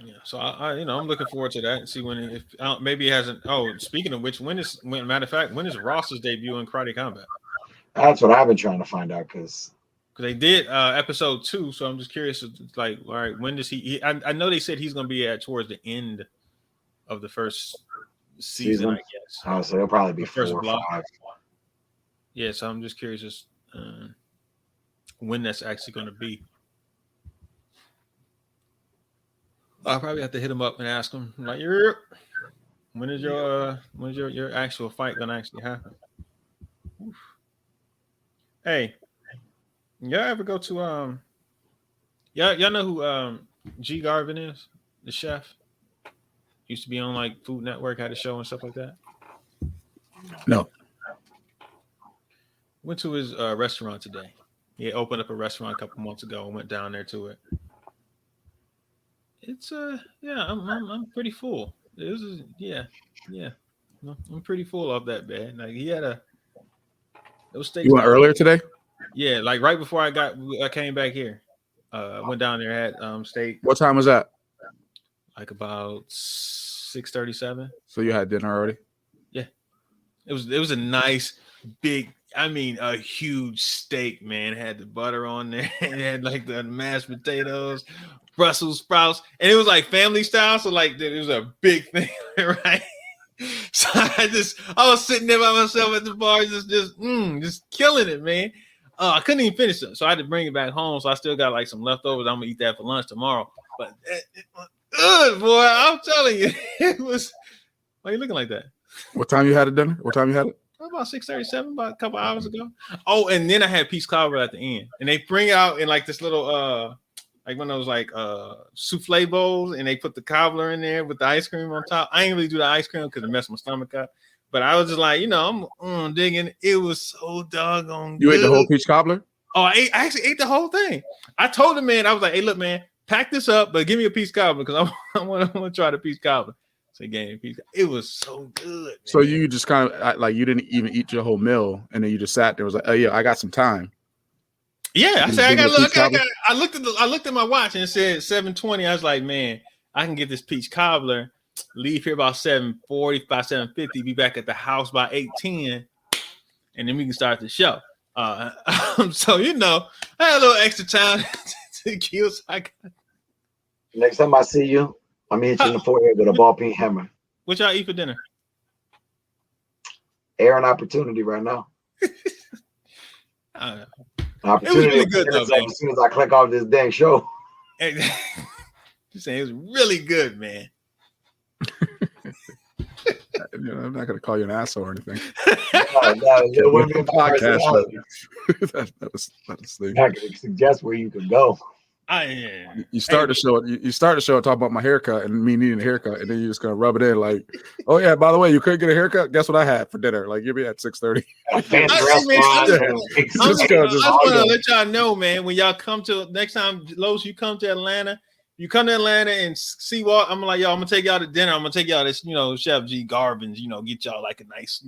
Yeah, so I'm looking forward to that and see when maybe he hasn't. Oh, speaking of which, when is Ross's debut in Karate Combat? That's what I've been trying to find out because they did episode 2, so I'm just curious. Like, all right, when does he I know they said he's going to be towards the end of the first season, I guess. Oh, so it'll probably be 4 or 5. Yeah, so I'm just curious when that's actually going to be. I'll probably have to hit him up and ask him, like, when is your actual fight going to actually happen? Oof. Hey, y'all ever go to y'all know who G Garvin is, the chef? Used to be on like Food Network, had a show and stuff like that. No. Went to his restaurant today. He opened up a restaurant a couple months ago and went down there to it. It's I'm pretty full. I'm pretty full of that bad. Like he had those steaks. You went earlier today? Yeah, like right before I came back here. Went down there, had steak. What time was that? Like about 6:37. So you had dinner already? Yeah. It was a nice big, a huge steak, man. It had the butter on there. It had like the mashed potatoes, Brussels sprouts, and it was like family style. So like it was a big thing, right? So I was sitting there by myself at the bar, just killing it, man. I couldn't even finish it, so I had to bring it back home. So I still got like some leftovers. I'm gonna eat that for lunch tomorrow. But it was good, boy. I'm telling you, it was. Why are you looking like that? What time you had it dinner? What time you had it? About 6:37, about a couple hours ago. Oh, and then I had peach cobbler at the end, and they bring out in like this little like one of those like souffle bowls, and they put the cobbler in there with the ice cream on top. I ain't really do the ice cream because it messed my stomach up. But I was just like, I'm digging. It was so doggone good. You ate the whole peach cobbler? Oh, I actually ate the whole thing. I told the man, I was like, hey, look, man, pack this up, but give me a peach cobbler because I want to try the peach cobbler. So he gave me a peach. It was so good. Man. So you just kind of like you didn't even eat your whole meal, and then you just sat there. Was like, oh yeah, I got some time. Yeah, I said I looked at my watch and it said 7:20. I was like, man, I can get this peach cobbler. Leave here about 7:40, by 7:50. Be back at the house by 8:10, and then we can start the show. So I had a little extra time to kill. So next time I see you, I'm gonna hit you in the forehead with a ball peen hammer. What y'all eat for dinner? Air and opportunity right now. I don't know. Opportunity. It was really good though. As soon as I click off this dang show. Just saying, it was really good, man. I'm not going to call you an asshole or anything. It wouldn't be a podcast. That is thing. I can suggest where you can go. You start the show. You start the show talking about my haircut and me needing a haircut, and then you're just gonna rub it in like, oh yeah, by the way, you couldn't get a haircut. Guess what I had for dinner? Like you'll be at 6:30. I just want to let y'all know, man. When y'all come to next time, Los, you come to Atlanta. You come to Atlanta and see what I'm like, y'all. I'm gonna take y'all to dinner. I'm gonna take y'all to, Chef G Garvin's. Get y'all like a nice,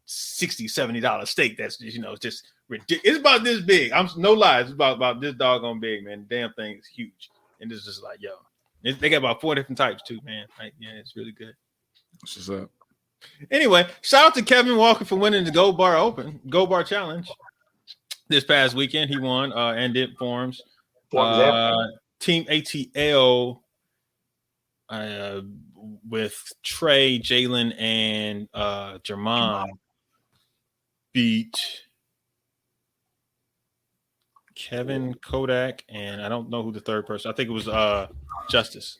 $60-$70 steak. That's just, just ridiculous. It's about this big. I'm no lies. It's about this doggone big, man. The damn thing is huge, and it's just like, they got about 4 different types too, man. Like, yeah, it's really good. What's up? Anyway, shout out to Kevin Walker for winning the Gold Bar Challenge this past weekend. He won and did forms. Team ATL with Trey, Jalen, and Jermon beat Kevin, Kodak, and I don't know who the third person. I think it was Justice.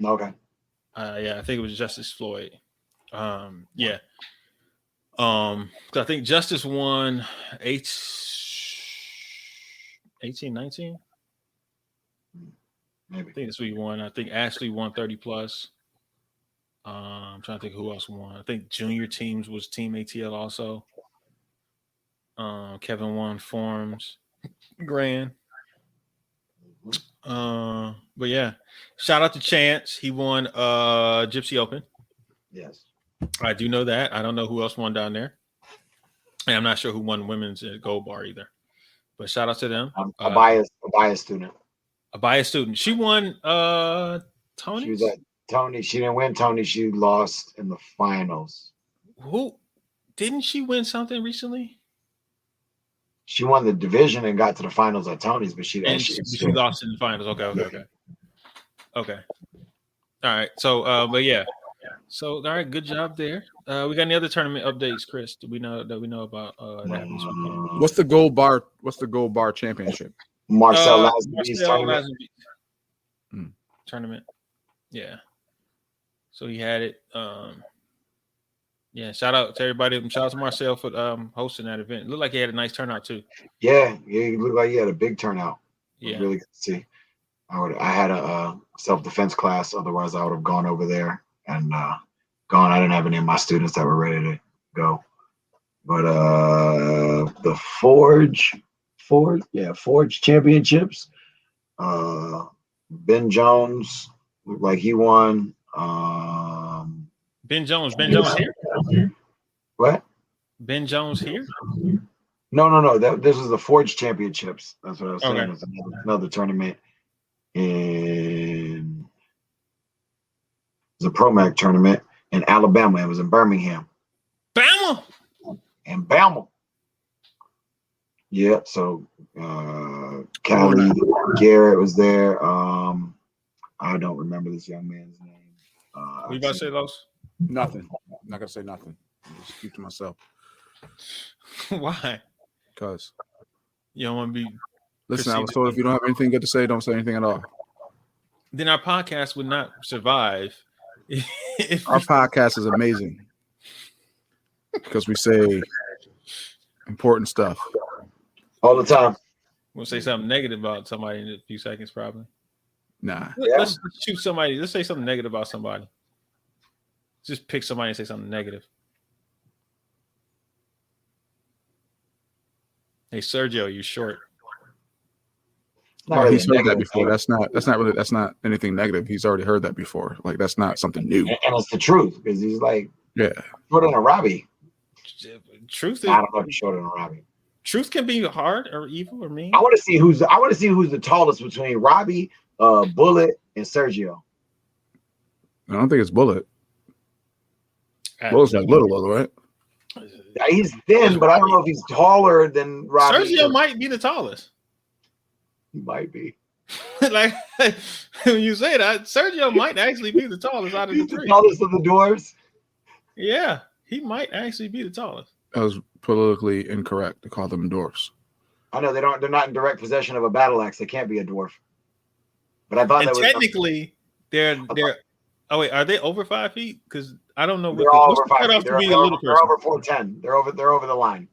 Okay. I think it was Justice Floyd. Yeah. So I think Justice won 18-19. Maybe. I think that's what he won. I think Ashley won 30 plus. I'm trying to think who else won. I think junior teams was Team ATL also. Kevin won forms. Grand. But yeah, shout out to Chance. He won Gypsy Open. Yes. I do know that. I don't know who else won down there. And I'm not sure who won women's Gold Bar either. But shout out to them. A biased student. A biased student. She won Tony. She was at Tony. She didn't win Tony. She lost in the finals. Who didn't she win something recently? She won the division and got to the finals at Tony's, but she lost in the finals. Okay. All right. So but yeah. So all right, good job there. We got any other tournament updates, Chris? Do we know about that this weekend? What's the Gold Bar championship? Marcel Lazenby's tournament. Yeah. So he had it. Yeah, shout out to everybody. Shout out to Marcel for hosting that event. It looked like he had a nice turnout too. Yeah, he looked like he had a big turnout. Yeah, really good to see. I had a self-defense class. Otherwise, I would have gone over there and gone. I didn't have any of my students that were ready to go. But the Forge championships. Ben Jones looked like he won. Ben Jones here? What? Ben Jones here? No. This was the Forge championships. That's what I was saying. It was another tournament it was a Pro-Mac tournament in Alabama. It was in Birmingham. Bama. Yeah, so Callie Garrett was there. I don't remember this young man's name. What you about to say, Los? Nothing. I'm not gonna say nothing. I'll just keep to myself. Why? Because you don't want to be. Listen, I was told if you don't have anything good to say, don't say anything at all. Then our podcast would not survive. Our podcast is amazing because we say important stuff all the time. We'll say something negative about somebody in a few seconds, probably. Nah. Let's shoot somebody. Let's say something negative about somebody. Just pick somebody and say something negative. Hey, Sergio, you're short. He's heard that before. That's not anything negative. He's already heard that before. Like that's not something new. And it's the truth because he's like, yeah, shorter than Robbie. Truth. I don't know if he's shorter than Robbie. Truth can be hard or evil or mean. I want to see who's the tallest between Robbie, Bullet, and Sergio. I don't think it's Bullet. Bullet's like little, right? He's thin, but I don't know if he's taller than Robbie. Sergio might be the tallest. He might be. Like when you say that, Sergio might actually be the tallest out of the three. The tallest of the dwarves. Yeah, he might actually be the tallest. That was politically incorrect to call them dwarfs. I know they're not in direct possession of a battle axe. They can't be a dwarf. But I thought and that technically they're. Oh wait, are they over 5 feet? Because I don't know. They're all over 5 cut feet. off to be a little person. They're over 4'10". They're over the line.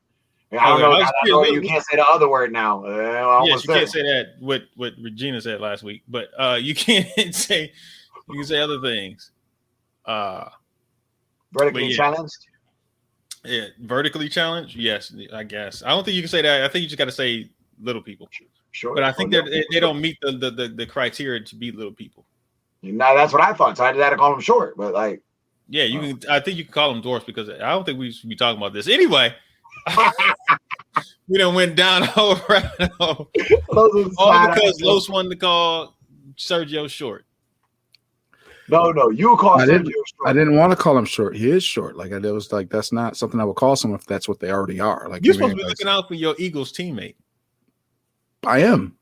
I don't know. I know that you can't say the other word now. Yes, you can't say that. What Regina said last week, but you can't say. You can say other things. Vertically challenged. Yeah, vertically challenged. Yes, I guess. I don't think you can say that. I think you just got to say little people. Sure. But I think they don't meet the criteria to beat little people. No, that's what I thought. So I had to call them short. But like, yeah, you can. I think you can call them dwarfs because I don't think we should be talking about this anyway. We done went down a whole round. All because Los wanted to call Sergio short. No, you call Sergio short. I didn't want to call him short. He is short. Like, it was like, that's not something I would call someone if that's what they already are. Like, you're supposed to be looking out for your Eagles teammate. I am.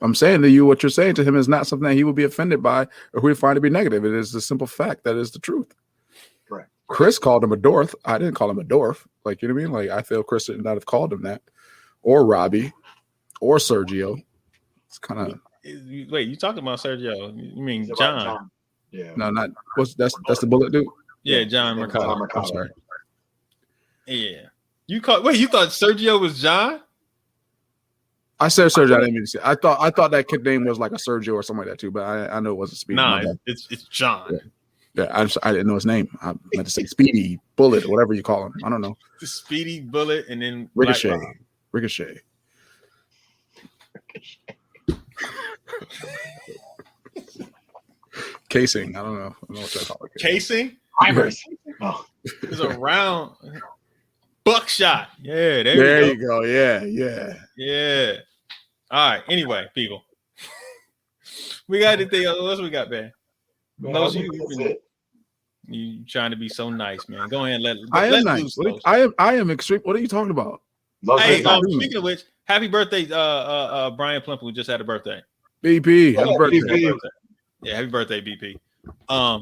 I'm saying to you, what you're saying to him is not something that he would be offended by or who would find to be negative. It is the simple fact that is the truth. Correct. Chris called him a dwarf. I didn't call him a dwarf. Like, you know what I mean? Like, I feel Chris should not have called him that, or Robbie, or Sergio. It's kind of. Wait, you talking about Sergio? You mean John? Yeah. No, not. That's the bullet dude. Yeah, John Mercado. I'm sorry. Yeah. You thought Sergio was John? I said Sergio. I didn't mean to say. I thought that kid name was like a Sergio or something like that too. But I know it wasn't Speedy. Nah, it's John. Yeah, I didn't know his name. I meant to say Speedy, Bullet, whatever you call him. I don't know. The Speedy, Bullet, and then Ricochet. Casing. I don't know what you call it. Casing? Oh. It's a round buckshot. Yeah, there you go. Yeah. All right. Anyway, people. We got anything else? What else we got, man? You trying to be so nice, man. Go ahead and I am nice. I am extreme. What are you talking about? Hey, speaking of which, happy birthday, Brian Plump, who just had a birthday. BP, happy birthday. BP. Yeah, happy birthday, BP. Yeah,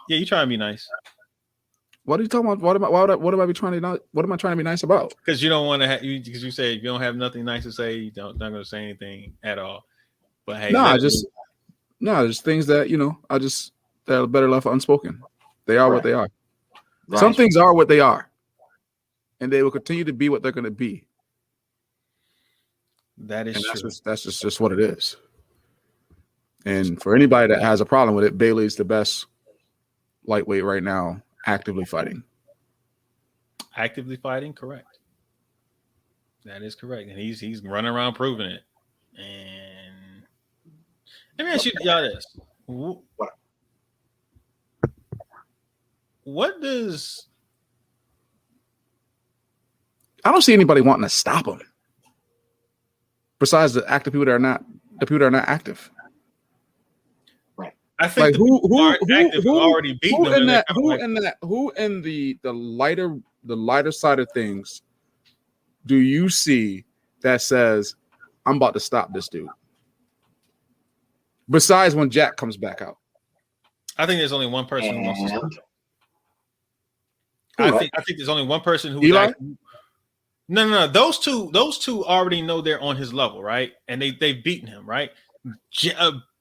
you trying to be nice. What are you talking about? What am I trying to be nice about? Because you don't want to because you say if you don't have nothing nice to say, you not going to say anything at all. But hey, just things that that are better left unspoken. They are what they are. Right. Some things are what they are, and they will continue to be what they're going to be. That is true. That's just what it is. And for anybody that has a problem with it, Bailey's the best lightweight right now, actively fighting. Actively fighting, correct. That is correct, and he's running around proving it. And let me ask you y'all this: What does? I don't see anybody wanting to stop him. Besides the active people that are not active. Right. I think who already beat them. Who in the lighter side of things do you see that says I'm about to stop this dude? Besides when Jack comes back out. I think there's only one person who wants to stop. I think there's only one person who Eli? No. Those two already know they're on his level, right? And they've beaten him, right?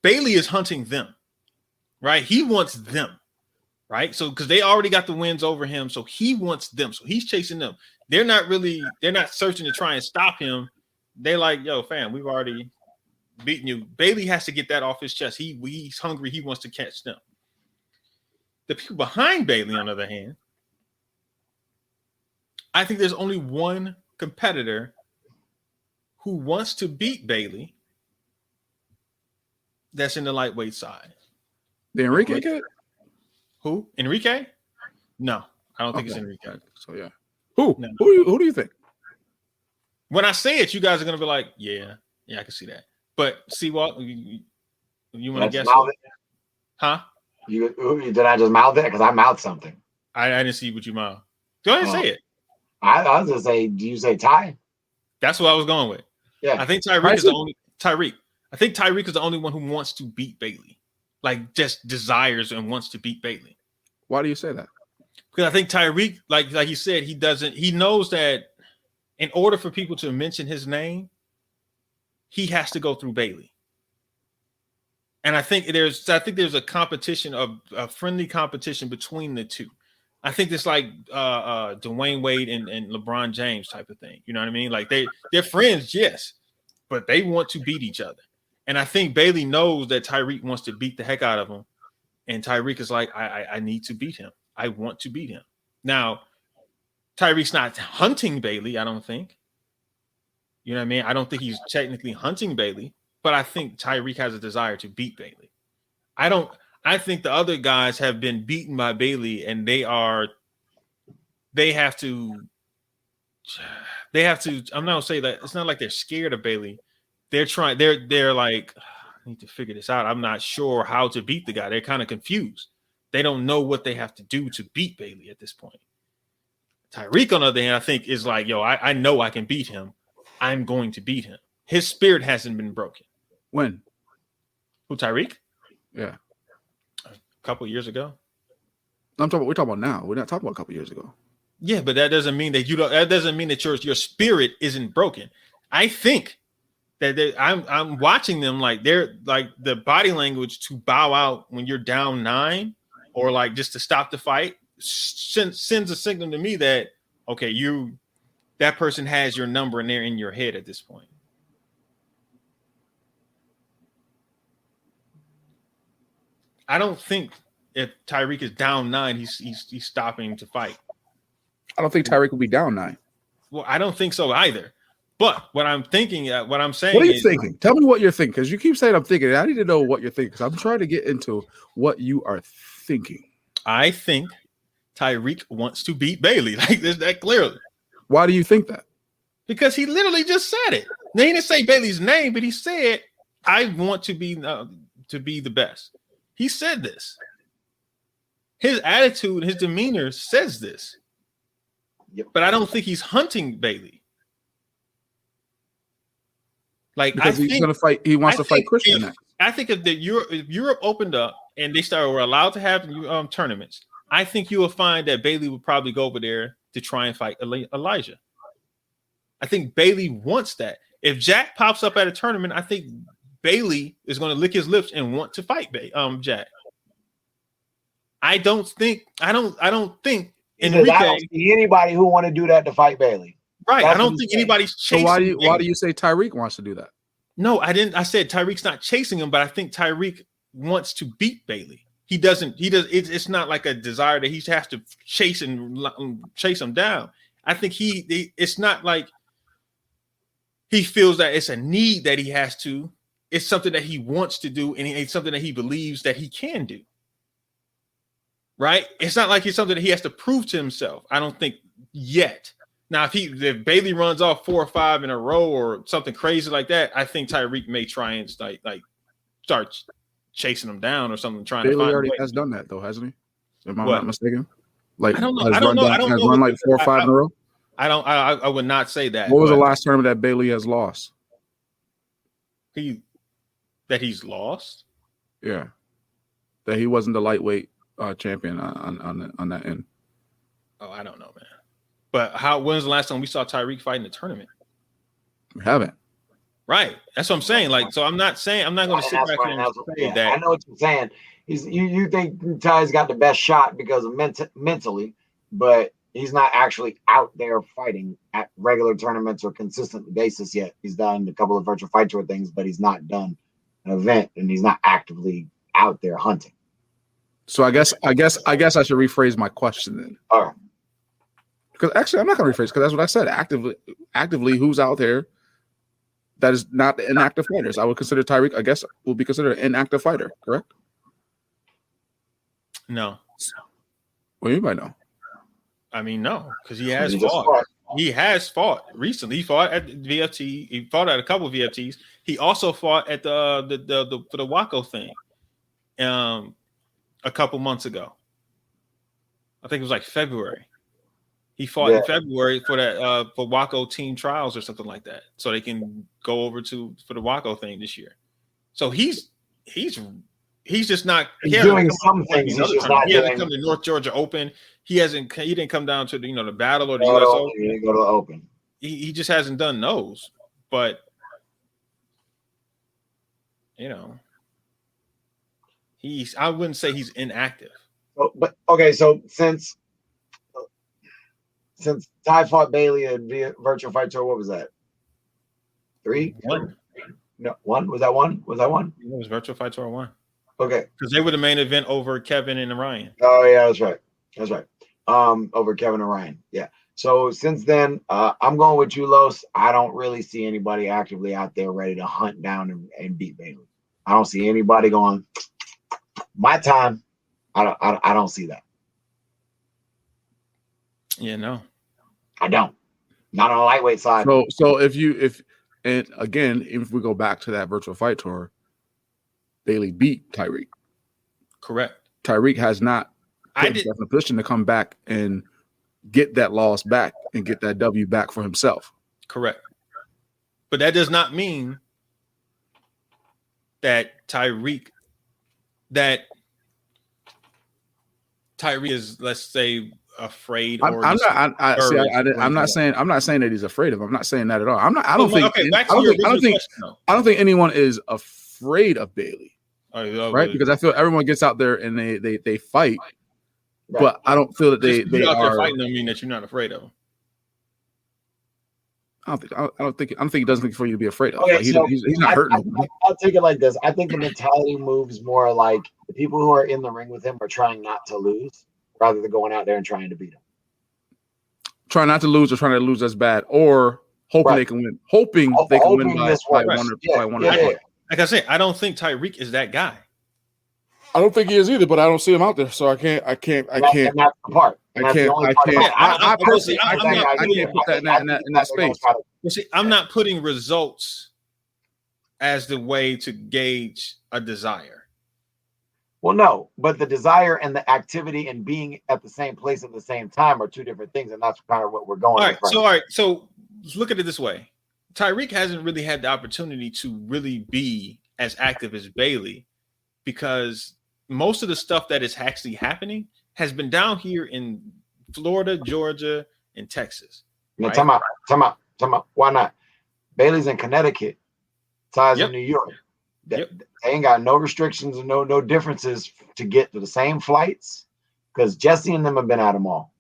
Bailey is hunting them, right? He wants them, right? So because they already got the wins over him, so he wants them. So he's chasing them. They're not searching to try and stop him. They're like, yo, fam, we've already beaten you. Bailey has to get that off his chest. He's hungry. He wants to catch them. The people behind Bailey, on the other hand, I think there's only one competitor who wants to beat Bailey that's in the lightweight side. The Enrique kid? Who? Enrique? No, I don't think it's Enrique. So yeah. Who? No. Who do you think? When I say it, you guys are gonna be like, yeah, I can see that. But see what you want to guess? Huh? Did I just mouth it? Because I mouthed something. I didn't see what you mouthed. Go ahead and say it. I was gonna say, do you say Ty? That's what I was going with. Yeah. I think Tyreek is the only Tyreek. I think Tyreek is the only one who wants to beat Bailey. Like just desires and wants to beat Bailey. Why do you say that? Because I think Tyreek, like you said, he knows that in order for people to mention his name, he has to go through Bailey. And I think there's a competition of a friendly competition between the two. I think it's like Dwayne Wade and LeBron James type of thing. You know what I mean? Like they're friends, yes, but they want to beat each other. And I think Bailey knows that Tyreek wants to beat the heck out of him. And Tyreek is like, I need to beat him. I want to beat him. Now, Tyreek's not hunting Bailey, I don't think. You know what I mean? I don't think he's technically hunting Bailey, but I think Tyreek has a desire to beat Bailey. I think the other guys have been beaten by Bailey, and they have to, I'm not gonna say that it's not like they're scared of Bailey. They're like, I need to figure this out. I'm not sure how to beat the guy. They're kind of confused. They don't know what they have to do to beat Bailey at this point. Tyreek, on the other hand, I think is like, yo, I know I can beat him. I'm going to beat him. His spirit hasn't been broken. When? Who, Tyreek? Yeah. A couple years ago. We're talking about now. We're not talking about a couple years ago. Yeah, but that doesn't mean that that doesn't mean that your spirit isn't broken. I think that I'm watching them like they're like the body language to bow out when you're down 9 or like just to stop the fight sends a signal to me that, okay, that person has your number and they're in your head at this point. I don't think if Tyreek is down 9, he's stopping to fight. I don't think Tyreek will be down 9. Well, I don't think so either. But what I'm thinking, what I'm saying, what are you thinking? Tell me what you're thinking, because you keep saying I'm thinking. I need to know what you're thinking, because I'm trying to get into what you are thinking. I think Tyreek wants to beat Bailey like this, that clearly. Why do you think that? Because he literally just said it. Now, he didn't say Bailey's name, but he said, "I want to be the best." He said this. His attitude, his demeanor says this. Yep. But I don't think he's hunting Bailey. Like, because he's going to fight. He wants to fight Christian next. I think if Europe opened up and were allowed to have tournaments, I think you will find that Bailey would probably go over there to try and fight Elijah. I think Bailey wants that. If Jack pops up at a tournament, I think Bailey is going to lick his lips and want to fight Jack. I don't think Enrique. I don't see anybody who want to do that to fight Bailey. Right. I don't think anybody's chasing. So why do you say Tyreek wants to do that? No, I didn't. I said Tyreek's not chasing him, but I think Tyreek wants to beat Bailey. He does. It's not like a desire that he has to chase him down. I think it's not like he feels that it's a need that he has to. It's something that he wants to do, and it's something that he believes that he can do. Right? It's not like it's something that he has to prove to himself. I don't think yet. Now, if Bailey runs off 4 or 5 in a row or something crazy like that, I think Tyreek may try and like start chasing him down or something. Bailey already has done that though, hasn't he? Am I not mistaken? Like, I don't know. I don't know. Run like 4 or 5 in a row. I would not say that. What was the last tournament that Bailey has lost? He's lost. Yeah, that he wasn't the lightweight champion on that end. Oh, I don't know, man. But when's the last time we saw Tyreek fight in a tournament? We haven't. Right. That's what I'm saying. Like, so I'm not going to sit back here and say that. I know what you're saying. You think Ty's got the best shot because of mentally, but he's not actually out there fighting at regular tournaments or consistent basis yet. He's done a couple of virtual fight tour things, but he's not done an event, and he's not actively out there hunting. So I guess I should rephrase my question then. All right. Because actually, I'm not going to rephrase, because that's what I said. Actively, who's out there that is not the inactive fighters? I would consider Tyreek, I guess, will be considered an inactive fighter, correct? No. What do you mean by no? I mean, no, because he has fought. He has fought recently. He fought at the VFT. He fought at a couple of VFTs. He also fought at for the Waco thing a couple months ago. I think it was like February. He fought in February for that for Waco team trials or something like that, so they can go over for the Waco thing this year. So he's just not. He's doing some things. He hasn't come to North Georgia Open. He didn't come down to the battle or the US Open. He didn't go to the Open. He just hasn't done those. But I wouldn't say he's inactive. Oh, but okay, so since Ty fought Bailey and via Virtual Fight Tour, what was that? 3? One. No, 1? Was that 1? Was that 1? It was Virtual Fight Tour 1. Okay. Because they were the main event over Kevin and Ryan. Oh yeah, that's right. That's right. Over Kevin and Ryan. Yeah. So since then, I'm going with you, Los. I don't really see anybody actively out there ready to hunt down and beat Bailey. I don't see anybody going, my time. I don't see that. Yeah, no. I don't. Not on the lightweight side. So and again, if we go back to that Virtual Fight Tour, Bailey beat Tyreek. Correct. Tyreek has not put himself in a position to come back and get that loss back and get that W back for himself. Correct. But that does not mean that Tyreek is, let's say, afraid. Or I'm not saying that he's afraid of him. I'm not saying that at all. I don't think anyone is afraid of Bailey. Right? Because I feel everyone gets out there and they fight. Right. But I don't feel that they are fighting. Don't mean that you're not afraid of them. I don't think he does anything for you to be afraid of. Okay, like he's not hurting. I'll take it like this. I think the mentality moves more like the people who are in the ring with him are trying not to lose rather than going out there and trying to beat him. Trying not to lose or trying to lose as bad or hoping they can win. Hoping they can win by one. Like I said, I don't think Tyreek is that guy. I don't think he is either, but I don't see him out there, so I can't. And that's the part. I can't put that in that space. You see, I'm not putting results as the way to gauge a desire. Well, no, but the desire and the activity and being at the same place at the same time are two different things, and that's kind of what we're going. All right, so look at it this way: Tyreek hasn't really had the opportunity to really be as active as Bailey because most of the stuff that is actually happening has been down here in Florida, Georgia, and Texas. Right? Time out. Why not? Bailey's in Connecticut. Ty's in New York. They ain't got no restrictions and no differences to get to the same flights because Jesse and them have been at them all.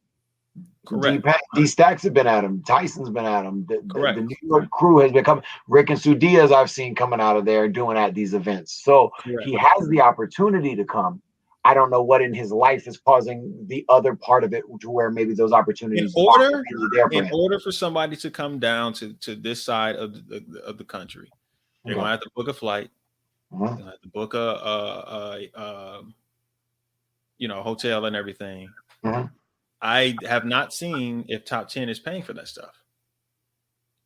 Correct. D Stacks have been at him. Tyson's been at him. The New York crew has been coming. Rick and Sue Diaz I've seen coming out of there and doing at these events. So he has the opportunity to come. I don't know what in his life is causing the other part of it to where maybe those opportunities. In order for somebody to come down to this side of the country, they're gonna have to book a flight. They're gonna have to book a hotel and everything. I have not seen if Top 10 is paying for that stuff.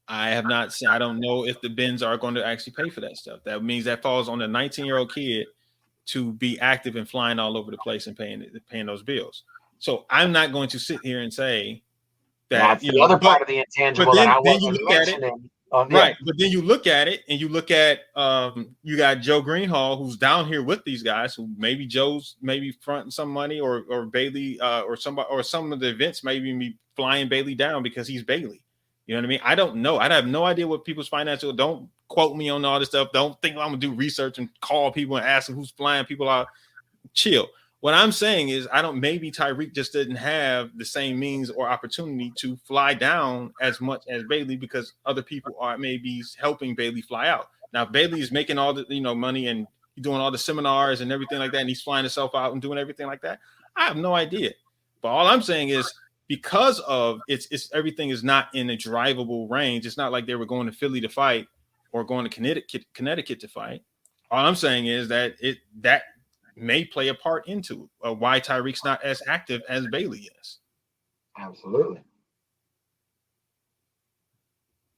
I have not seen. I don't know if the Benz are going to actually pay for that stuff. That means that falls on a 19-year-old kid to be active and flying all over the place and paying those bills. So I'm not going to sit here and say that. That's the other part of the intangible that I wasn't mentioning. Right, but then you look at it and you look at you got Joe Greenhall who's down here with these guys who maybe Joe's maybe fronting some money or Bailey or somebody or some of the events maybe be flying Bailey down because he's Bailey. You know what I mean? I don't know. I have no idea what people's financial. Don't quote me on all this stuff. Don't think I'm gonna do research and call people and ask them who's flying people out. Chill. What I'm saying is, maybe Tyreek just didn't have the same means or opportunity to fly down as much as Bailey because other people are maybe helping Bailey fly out. Now, Bailey is making all the money and doing all the seminars and everything like that, and he's flying himself out and doing everything like that. I have no idea. But all I'm saying is because of it's everything is not in a drivable range. It's not like they were going to Philly to fight or going to Connecticut to fight. All I'm saying is that that may play a part into why Tyreek's not as active as Bailey is. Absolutely.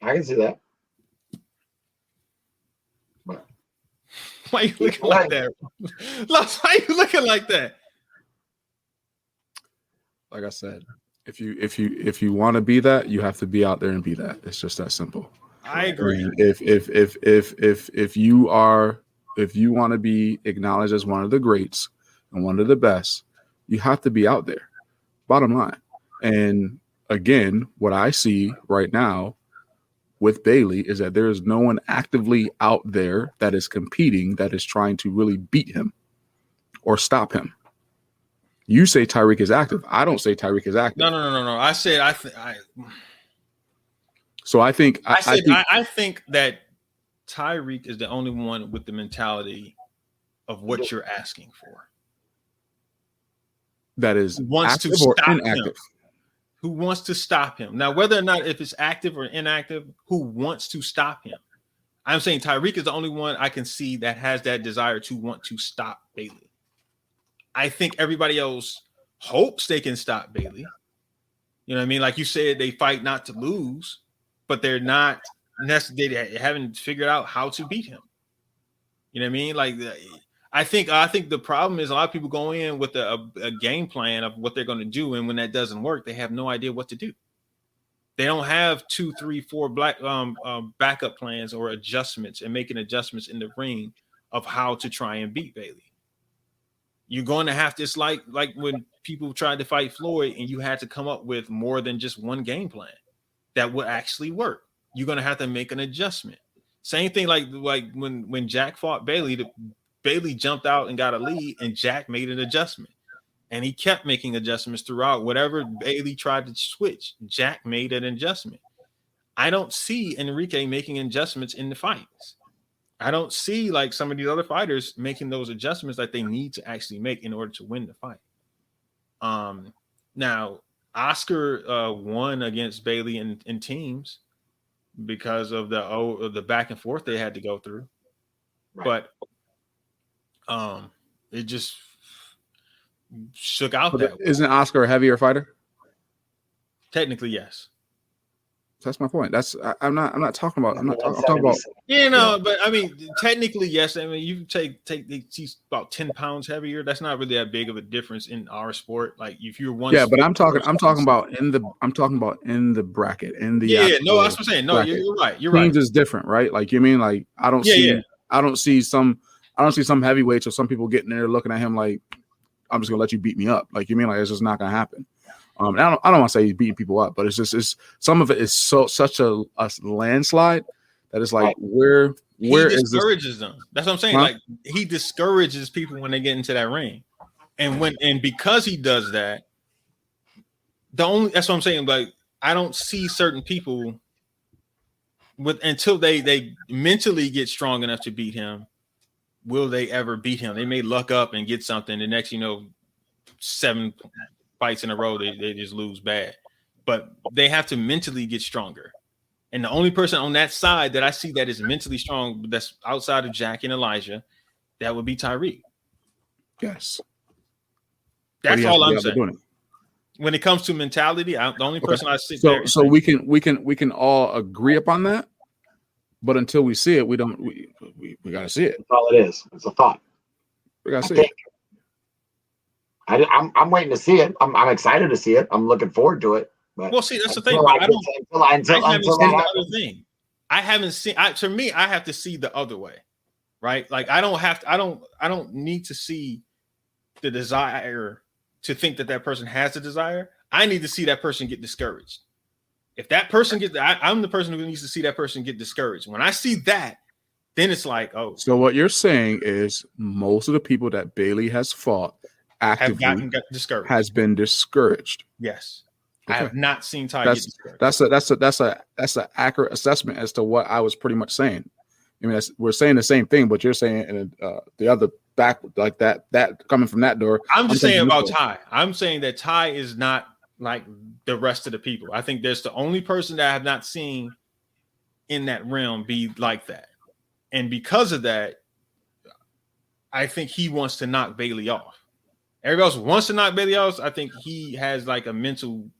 I can see that. But why are you looking like that? Why are you looking like that? Like I said, if you want to be that, you have to be out there and be that. It's just that simple. I agree. And if you want to be acknowledged as one of the greats and one of the best, you have to be out there. Bottom line. And again, what I see right now with Bailey is that there is no one actively out there that is competing that is trying to really beat him. or stop him. You say Tyreek is active. I don't say Tyreek is active. No. I said I think that Tyreek is the only one with the mentality of what you're asking for. That is wants active to stop or inactive. him. Who wants to stop him? Now, whether or not if it's active or inactive, who wants to stop him? I'm saying Tyreek is the only one I can see that has that desire to want to stop Bailey. I think everybody else hopes they can stop Bailey. You know what I mean? Like you said, they fight not to lose, but they're not necessarily, they haven't figured out how to beat him. You know what I mean? Like I think the problem is a lot of people go in with a game plan of what they're going to do, and when that doesn't work, they have no idea what to do. They don't have 2, 3, 4 backup plans or adjustments and making adjustments in the ring of how to try and beat Bailey. You're going to have to, it's like when people tried to fight Floyd and you had to come up with more than just one game plan that would actually work. You're going to have to make an adjustment. Same thing like when Jack fought Bailey, Bailey jumped out and got a lead and Jack made an adjustment. And he kept making adjustments throughout. Whatever Bailey tried to switch, Jack made an adjustment. I don't see Enrique making adjustments in the fights. I don't see like some of these other fighters making those adjustments that they need to actually make in order to win the fight. Now, Oscar won against Bailey in teams because of the back and forth they had to go through. Right. But it just shook out that way. Isn't Oscar a heavier fighter? Technically, yes. That's my point. I'm not talking about. I'm talking about. Yeah, no, but I mean, technically, yes. I mean, you take he's about 10 pounds heavier. That's not really that big of a difference in our sport. Like if you're one. Yeah, but I'm talking about in the bracket in the. Yeah, no, that's what I'm saying. No, you're right. You're right. Teams is different, right? Like you mean like I don't see some heavyweights or some people getting there looking at him like I'm just gonna let you beat me up. Like you mean like it's just not gonna happen. I don't want to say he's beating people up, but it's some of it is such a landslide that it's like where is discourages them. That's what I'm saying. Huh? Like he discourages people when they get into that ring, and because he does that, that's what I'm saying. Like I don't see certain people until they mentally get strong enough to beat him. Will they ever beat him? They may luck up and get something. The next, 7 fights in a row, they just lose bad. But they have to mentally get stronger. And the only person on that side that I see that is mentally strong, that's outside of Jack and Elijah, that would be Tyreek. Yes. That's all I'm saying. When it comes to mentality, the only person I see there. So we can all agree upon that. But until we see it, we gotta see it. That's all it is. It's a thought. We gotta see it. I'm waiting to see it. I'm excited to see it. I'm looking forward to it. But well, see, that's the thing. I haven't seen the other thing. I haven't seen. To me, I have to see the other way, right? Like I don't need to see the desire to think that person has the desire. I need to see that person get discouraged. If that person I'm the person who needs to see that person get discouraged. When I see that, then it's like, oh. So what you're saying is most of the people that Bailey has fought actively has been discouraged. Yes. Okay. I have not seen Ty get discouraged. That's an accurate assessment as to what I was pretty much saying. I mean, we're saying the same thing, but you're saying the other back like that coming from that door. I'm just saying about Ty. I'm saying that Ty is not like the rest of the people. I think there's the only person that I have not seen in that realm be like that. And because of that, I think he wants to knock Bailey off. Everybody else wants to knock Bailey off. I think he has like a mental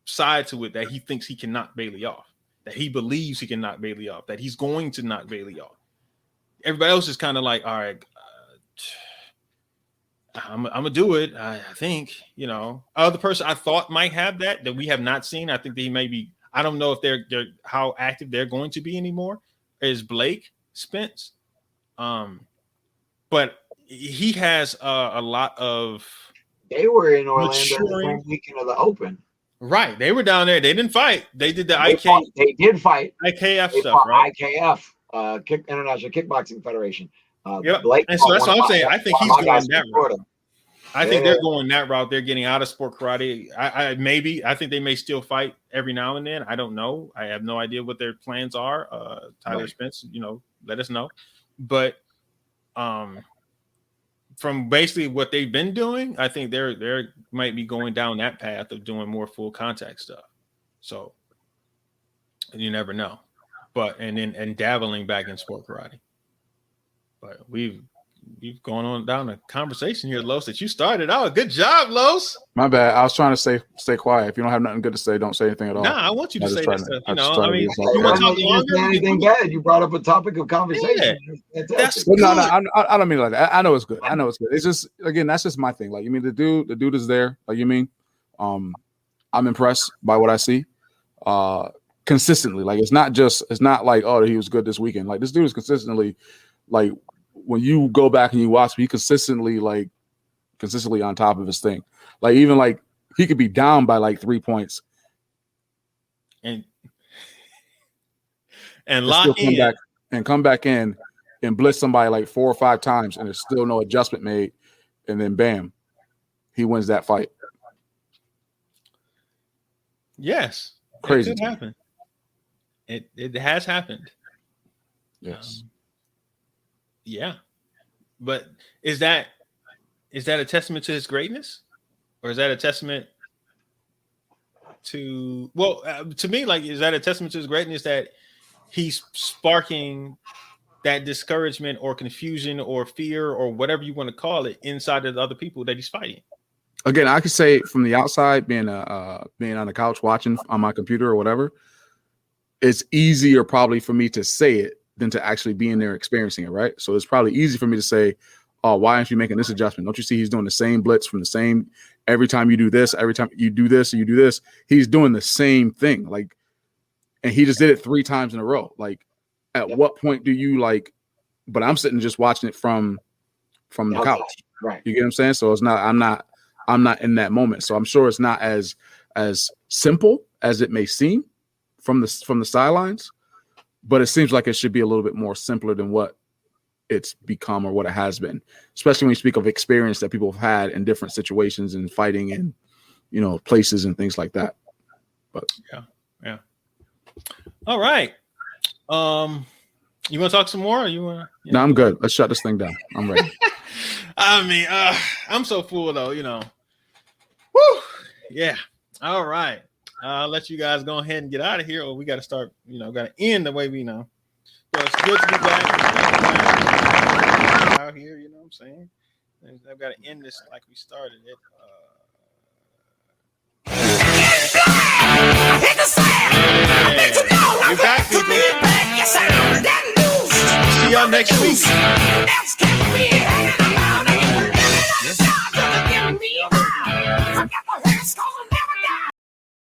side to it that he thinks he can knock Bailey off, that he believes he can knock Bailey off, that he's going to knock Bailey off. Everybody else is kind of like, all right, I'm gonna do it. I think, other person I thought might have that we have not seen. I think they may be. I don't know if they're how active they're going to be anymore. Is Blake Spence? But he has a lot of. They were in Orlando the same weekend of the Open. Right, they were down there. They didn't fight. They did the They did fight. IKF they stuff, right? IKF, International Kickboxing Federation. Yep. Blake, and so that's what I'm saying. I think he's going that route. I think they're going that route. They're getting out of sport karate. I think they may still fight every now and then. I don't know. I have no idea what their plans are. Tyler Spence, let us know. But from basically what they've been doing, I think they're might be going down that path of doing more full contact stuff. So you never know. But and dabbling back in sport karate. But we've gone on down a conversation here, Los, that you started out. Good job, Los. My bad. I was trying to stay quiet. If you don't have nothing good to say, don't say anything at all. Nah, I want you to say that stuff. You want to talk longer? Anything bad? You brought up a topic of conversation. Yeah. That's good. No, I don't mean like that. I know it's good. It's just, again, that's just my thing. Like, you mean the dude is there. Like, you mean, I'm impressed by what I see. Consistently. Like, it's not like, oh, he was good this weekend. Like, this dude is consistently, like, when you go back and you watch, he consistently on top of his thing. Like, even like he could be down by like 3 points and lock in come back in and blitz somebody like 4 or 5 times, and there's still no adjustment made, and then bam, he wins that fight. Yes, crazy. It could happen. It has happened. Yes. Yeah, but is that a testament to his greatness, or is that a testament to to me, like, is that a testament to his greatness that he's sparking that discouragement or confusion or fear or whatever you want to call it inside of the other people that he's fighting? Again, I could say from the outside, being on the couch watching on my computer or whatever, it's easier probably for me to say it than to actually be in there experiencing it, right? So it's probably easy for me to say, oh, why aren't you making this adjustment? Don't you see he's doing the same blitz from the same, every time you do this, every time you do this, you do this, he's doing the same thing. Like, and he just did it 3 times in a row. Like, at what point do you but I'm sitting just watching it from the couch. Right. You get what I'm saying? So it's not, I'm not in that moment. So I'm sure it's not as simple as it may seem from the sidelines. But it seems like it should be a little bit more simpler than what it's become or what it has been, especially when you speak of experience that people have had in different situations and fighting in, places and things like that. But yeah. All right. You want to talk some more? Or you want? No, I'm good. Let's shut this thing down. I'm ready. I mean, I'm so full though. Woo. Yeah. All right. I'll let you guys go ahead and get out of here, or we got to start, got to end the way we know. But it's good to be back out here, you know what I'm saying? I've got to end this like we started it. We're back, people. See y'all next week.